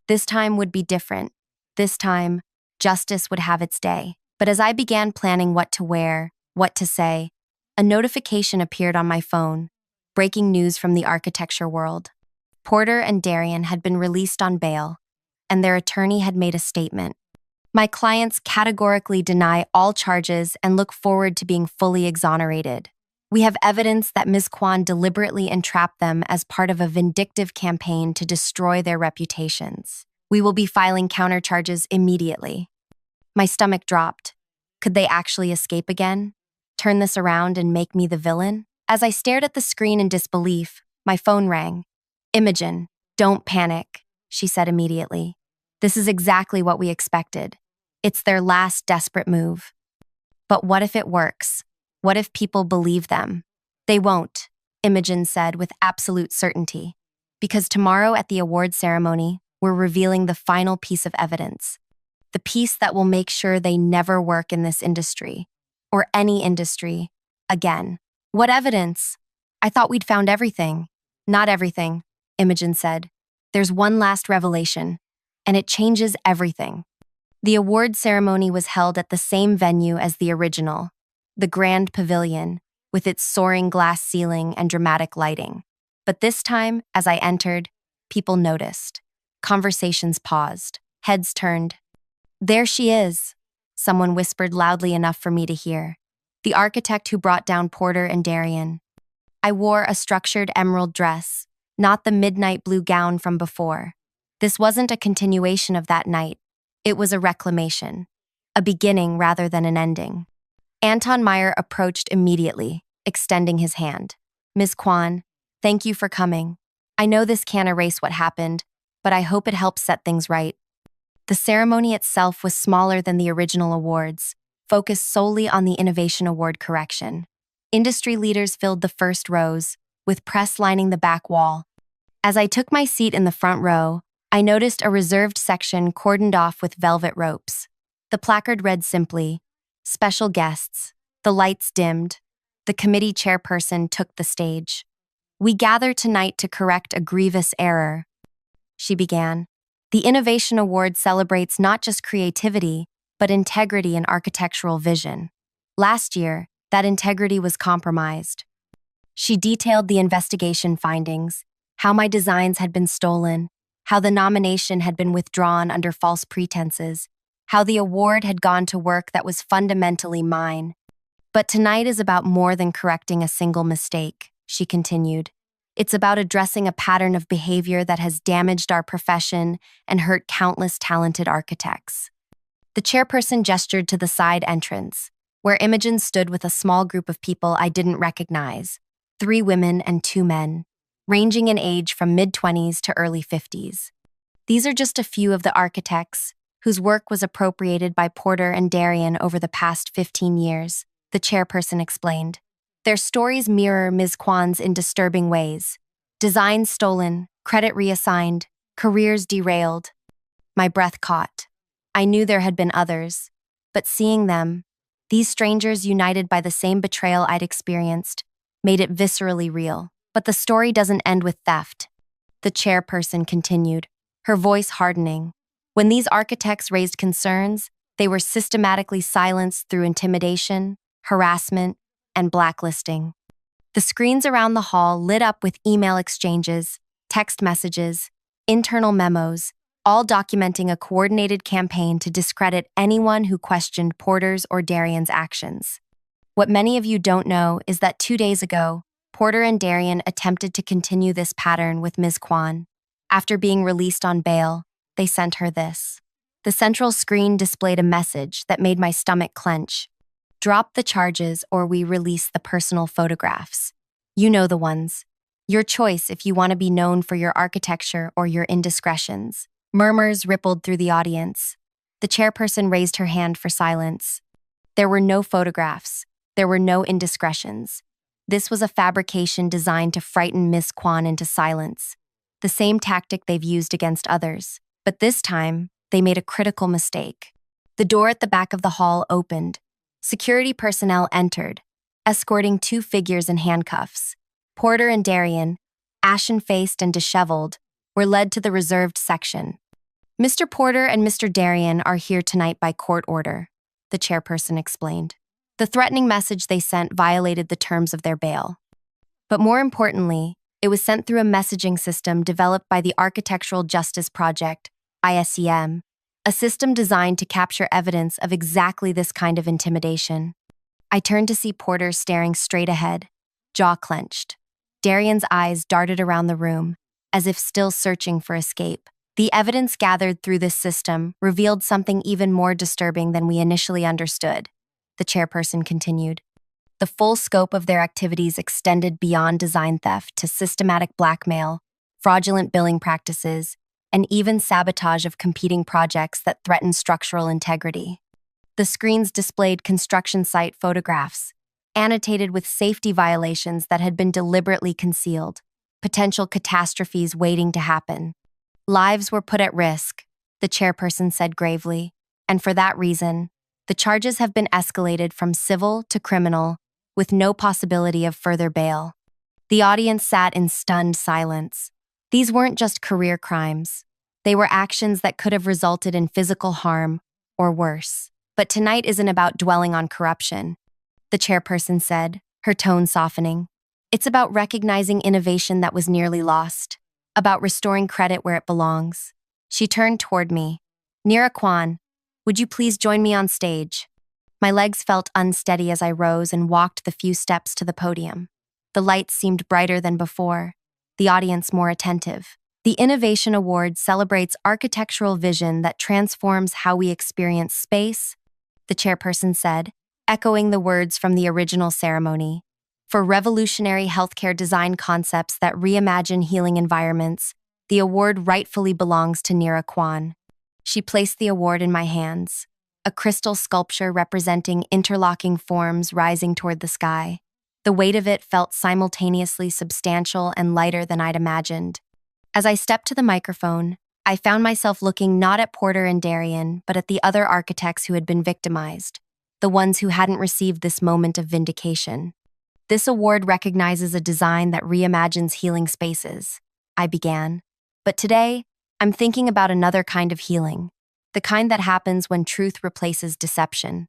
Speaker 1: This time would be different. This time, justice would have its day. But as I began planning what to wear, what to say, a notification appeared on my phone, breaking news from the architecture world. Porter and Darian had been released on bail, and their attorney had made a statement. My clients categorically deny all charges and look forward to being fully exonerated. We have evidence that Ms. Kwan deliberately entrapped them as part of a vindictive campaign to destroy their reputations. We will be filing countercharges immediately. My stomach dropped. Could they actually escape again? Turn this around and make me the villain? As I stared at the screen in disbelief, my phone rang. Imogen, don't panic, she said immediately. This is exactly what we expected. It's their last desperate move. But what if it works? What if people believe them? They won't, Imogen said with absolute certainty. Because tomorrow at the award ceremony, we're revealing the final piece of evidence. The piece that will make sure they never work in this industry, or any industry, again. What evidence? I thought we'd found everything. Not everything, Imogen said. There's one last revelation, and it changes everything. The award ceremony was held at the same venue as the original, the Grand Pavilion, with its soaring glass ceiling and dramatic lighting. But this time, as I entered, people noticed. Conversations paused. Heads turned. There she is, someone whispered loudly enough for me to hear. The architect who brought down Porter and Darian. I wore a structured emerald dress, not the midnight blue gown from before. This wasn't a continuation of that night. It was a reclamation, a beginning rather than an ending. Anton Meyer approached immediately, extending his hand. Ms. Kwan, thank you for coming. I know this can't erase what happened, but I hope it helps set things right. The ceremony itself was smaller than the original awards, focused solely on the Innovation Award correction. Industry leaders filled the first rows, with press lining the back wall. As I took my seat in the front row, I noticed a reserved section cordoned off with velvet ropes. The placard read simply, "Special guests." The lights dimmed. The committee chairperson took the stage. "We gather tonight to correct a grievous error," she began. "The Innovation Award celebrates not just creativity, but integrity and architectural vision. Last year, that integrity was compromised." She detailed the investigation findings, how my designs had been stolen, how the nomination had been withdrawn under false pretenses, how the award had gone to work that was fundamentally mine. "But tonight is about more than correcting a single mistake," she continued. "It's about addressing a pattern of behavior that has damaged our profession and hurt countless talented architects." The chairperson gestured to the side entrance, where Imogen stood with a small group of people I didn't recognize, 3 women and 2 men, ranging in age from mid-20s to early 50s. "These are just a few of the architects whose work was appropriated by Porter and Darian over the past 15 years, the chairperson explained. Their stories mirror Ms. Kwan's in disturbing ways. Designs stolen, credit reassigned, careers derailed. My breath caught. I knew there had been others, but seeing them, these strangers united by the same betrayal I'd experienced, made it viscerally real. But the story doesn't end with theft, the chairperson continued, her voice hardening. When these architects raised concerns, they were systematically silenced through intimidation, harassment, and blacklisting. The screens around the hall lit up with email exchanges, text messages, internal memos, all documenting a coordinated campaign to discredit anyone who questioned Porter's or Darian's actions. What many of you don't know is that 2 days ago, Porter and Darian attempted to continue this pattern with Ms. Kwan. After being released on bail, they sent her this. The central screen displayed a message that made my stomach clench. Drop the charges or we release the personal photographs. You know the ones. Your choice if you want to be known for your architecture or your indiscretions. Murmurs rippled through the audience. The chairperson raised her hand for silence. There were no photographs. There were no indiscretions. This was a fabrication designed to frighten Miss Kwan into silence. The same tactic they've used against others. But this time, they made a critical mistake. The door at the back of the hall opened. Security personnel entered, escorting 2 figures in handcuffs. Porter and Darian, ashen-faced and disheveled, were led to the reserved section. Mr. Porter and Mr. Darian are here tonight by court order, the chairperson explained. The threatening message they sent violated the terms of their bail. But more importantly, it was sent through a messaging system developed by the Architectural Justice Project, ISEM, a system designed to capture evidence of exactly this kind of intimidation. I turned to see Porter staring straight ahead, jaw clenched. Darian's eyes darted around the room, as if still searching for escape. The evidence gathered through this system revealed something even more disturbing than we initially understood, the chairperson continued. The full scope of their activities extended beyond design theft to systematic blackmail, fraudulent billing practices, and even sabotage of competing projects that threatened structural integrity. The screens displayed construction site photographs, annotated with safety violations that had been deliberately concealed, potential catastrophes waiting to happen. Lives were put at risk, the chairperson said gravely, and for that reason, the charges have been escalated from civil to criminal, with no possibility of further bail. The audience sat in stunned silence. These weren't just career crimes. They were actions that could have resulted in physical harm, or worse. But tonight isn't about dwelling on corruption, the chairperson said, her tone softening. It's about recognizing innovation that was nearly lost, about restoring credit where it belongs. She turned toward me. Nira Kwan, would you please join me on stage? My legs felt unsteady as I rose and walked the few steps to the podium. The lights seemed brighter than before, the audience more attentive. The Innovation Award celebrates architectural vision that transforms how we experience space, the chairperson said, echoing the words from the original ceremony. For revolutionary healthcare design concepts that reimagine healing environments, the award rightfully belongs to Nira Kwan. She placed the award in my hands, a crystal sculpture representing interlocking forms rising toward the sky. The weight of it felt simultaneously substantial and lighter than I'd imagined. As I stepped to the microphone, I found myself looking not at Porter and Darian, but at the other architects who had been victimized, the ones who hadn't received this moment of vindication. This award recognizes a design that reimagines healing spaces, I began. But today, I'm thinking about another kind of healing, the kind that happens when truth replaces deception,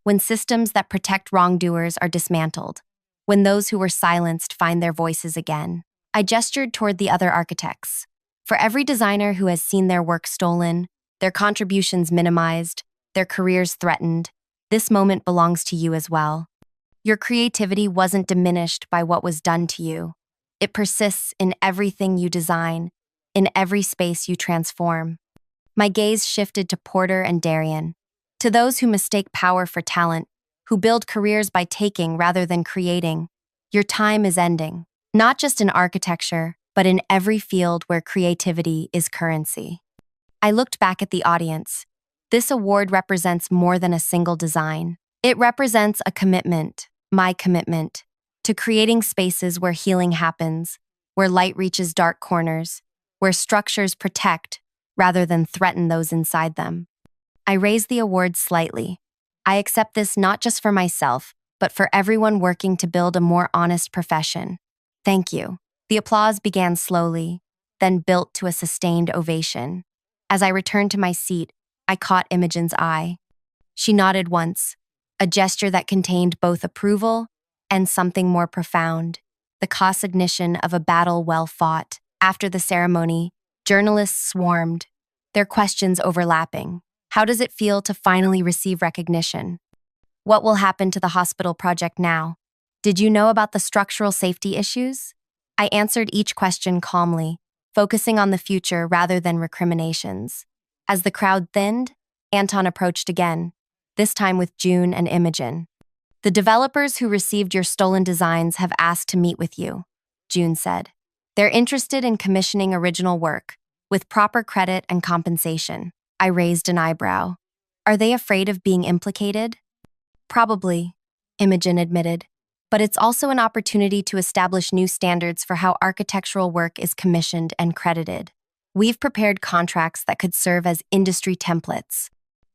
Speaker 1: when systems that protect wrongdoers are dismantled, when those who were silenced find their voices again. I gestured toward the other architects. For every designer who has seen their work stolen, their contributions minimized, their careers threatened, this moment belongs to you as well. Your creativity wasn't diminished by what was done to you. It persists in everything you design, in every space you transform. My gaze shifted to Porter and Darian, to those who mistake power for talent, who build careers by taking rather than creating. Your time is ending, not just in architecture, but in every field where creativity is currency. I looked back at the audience. This award represents more than a single design. It represents a commitment, my commitment, to creating spaces where healing happens, where light reaches dark corners, where structures protect rather than threaten those inside them. I raised the award slightly. I accept this not just for myself, but for everyone working to build a more honest profession. Thank you. The applause began slowly, then built to a sustained ovation. As I returned to my seat, I caught Imogen's eye. She nodded once, a gesture that contained both approval and something more profound, the consignation of a battle well fought. After the ceremony, Journalists swarmed, their questions overlapping. How does it feel to finally receive recognition? What will happen to the hospital project now? Did you know about the structural safety issues? I answered each question calmly, focusing on the future rather than recriminations. As the crowd thinned, Anton approached again, this time with June and Imogen. The developers who received your stolen designs have asked to meet with you, June said. They're interested in commissioning original work, with proper credit and compensation. I raised an eyebrow. Are they afraid of being implicated? Probably, Imogen admitted. But it's also an opportunity to establish new standards for how architectural work is commissioned and credited. We've prepared contracts that could serve as industry templates,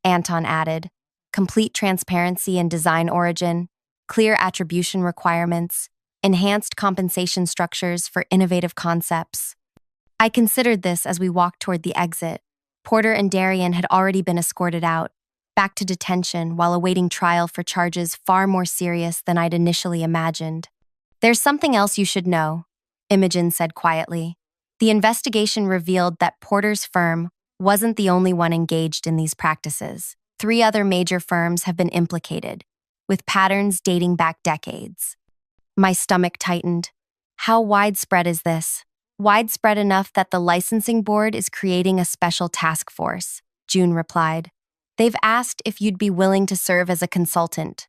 Speaker 1: Anton added. Complete transparency in design origin, clear attribution requirements, enhanced compensation structures for innovative concepts. I considered this as we walked toward the exit. Porter and Darien had already been escorted out, back to detention while awaiting trial for charges far more serious than I'd initially imagined. There's something else you should know, Imogen said quietly. The investigation revealed that Porter's firm wasn't the only one engaged in these practices. 3 other major firms have been implicated, with patterns dating back decades. My stomach tightened. How widespread is this? Widespread enough that the licensing board is creating a special task force, June replied. They've asked if you'd be willing to serve as a consultant.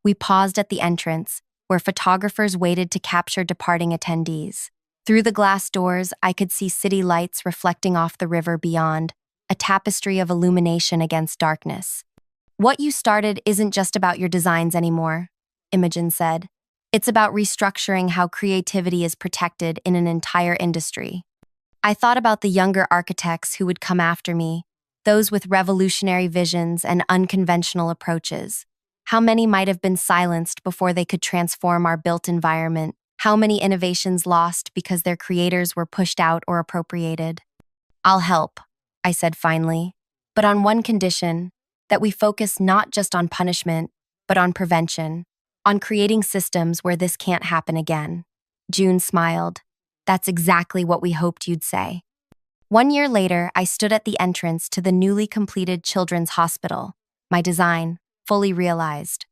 Speaker 1: We paused at the entrance, where photographers waited to capture departing attendees. Through the glass doors, I could see city lights reflecting off the river beyond, a tapestry of illumination against darkness. What you started isn't just about your designs anymore, Imogen said. It's about restructuring how creativity is protected in an entire industry. I thought about the younger architects who would come after me, those with revolutionary visions and unconventional approaches. How many might have been silenced before they could transform our built environment? How many innovations lost because their creators were pushed out or appropriated? I'll help, I said finally, but on one condition, that we focus not just on punishment, but on prevention, on creating systems where this can't happen again. June smiled. That's exactly what we hoped you'd say. 1 year later, I stood at the entrance to the newly completed Children's Hospital, my design fully realized,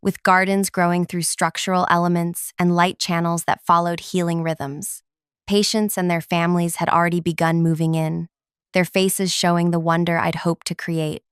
Speaker 1: with gardens growing through structural elements and light channels that followed healing rhythms. Patients and their families had already begun moving in, their faces showing the wonder I'd hoped to create.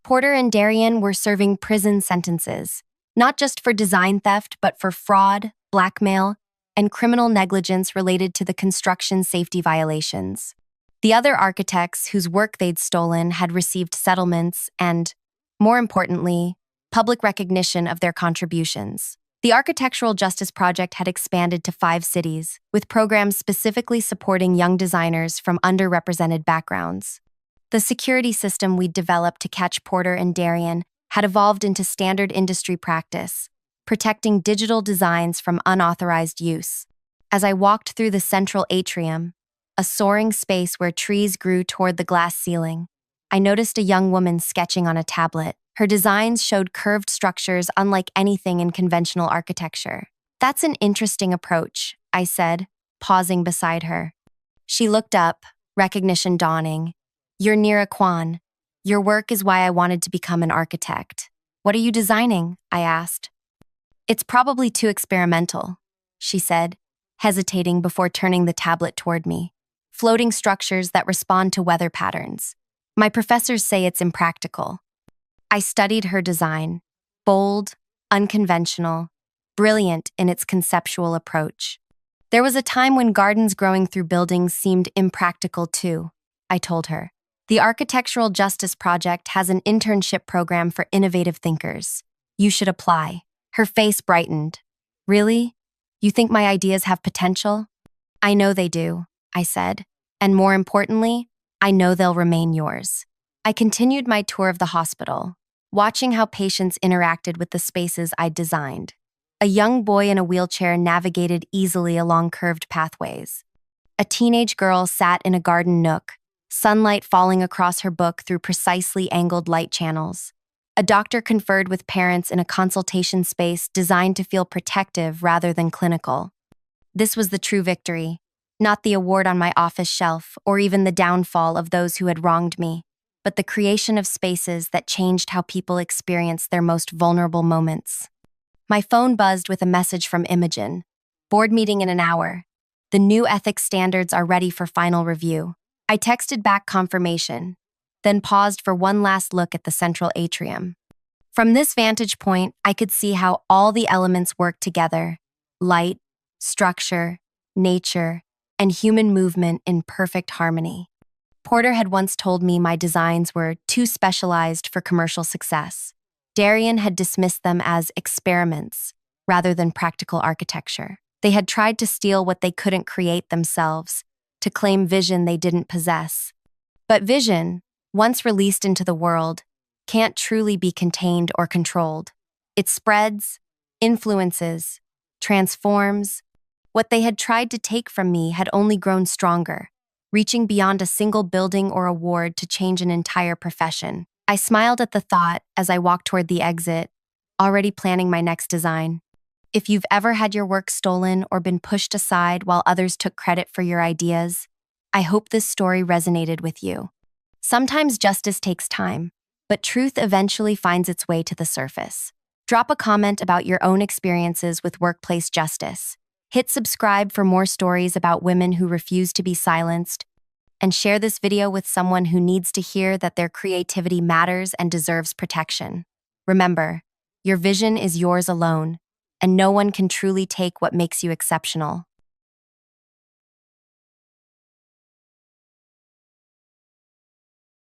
Speaker 1: Porter and Darien were serving prison sentences, not just for design theft, but for fraud, blackmail, and criminal negligence related to the construction safety violations. The other architects whose work they'd stolen had received settlements and, more importantly, public recognition of their contributions. The Architectural Justice Project had expanded to 5 cities, with programs specifically supporting young designers from underrepresented backgrounds. The security system we'd developed to catch Porter and Darien had evolved into standard industry practice, protecting digital designs from unauthorized use. As I walked through the central atrium, a soaring space where trees grew toward the glass ceiling, I noticed a young woman sketching on a tablet. Her designs showed curved structures unlike anything in conventional architecture. That's an interesting approach, I said, pausing beside her. She looked up, recognition dawning. You're Nira Kwan. Your work is why I wanted to become an architect. What are you designing? I asked. It's probably too experimental, she said, hesitating before turning the tablet toward me. Floating structures that respond to weather patterns. My professors say it's impractical. I studied her design, bold, unconventional, brilliant in its conceptual approach. There was a time when gardens growing through buildings seemed impractical too, I told her. The Architectural Justice Project has an internship program for innovative thinkers. You should apply. Her face brightened. Really? You think my ideas have potential? I know they do, I said. And more importantly, I know they'll remain yours. I continued my tour of the hospital, watching how patients interacted with the spaces I'd designed. A young boy in a wheelchair navigated easily along curved pathways. A teenage girl sat in a garden nook, sunlight falling across her book through precisely angled light channels. A doctor conferred with parents in a consultation space designed to feel protective rather than clinical. This was the true victory. Not the award on my office shelf, or even the downfall of those who had wronged me, but the creation of spaces that changed how people experienced their most vulnerable moments. My phone buzzed with a message from Imogen. Board meeting in an hour. The new ethics standards are ready for final review. I texted back confirmation, then paused for one last look at the central atrium. From this vantage point, I could see how all the elements work together: light, structure, nature, and human movement in perfect harmony. Porter had once told me my designs were too specialized for commercial success. Darian had dismissed them as experiments rather than practical architecture. They had tried to steal what they couldn't create themselves, to claim vision they didn't possess. But vision, once released into the world, can't truly be contained or controlled. It spreads, influences, transforms. What they had tried to take from me had only grown stronger, reaching beyond a single building or award to change an entire profession. I smiled at the thought as I walked toward the exit, already planning my next design. If you've ever had your work stolen or been pushed aside while others took credit for your ideas, I hope this story resonated with you. Sometimes justice takes time, but truth eventually finds its way to the surface. Drop a comment about your own experiences with workplace justice. Hit subscribe for more stories about women who refuse to be silenced, and share this video with someone who needs to hear that their creativity matters and deserves protection. Remember, your vision is yours alone, and no one can truly take what makes you exceptional.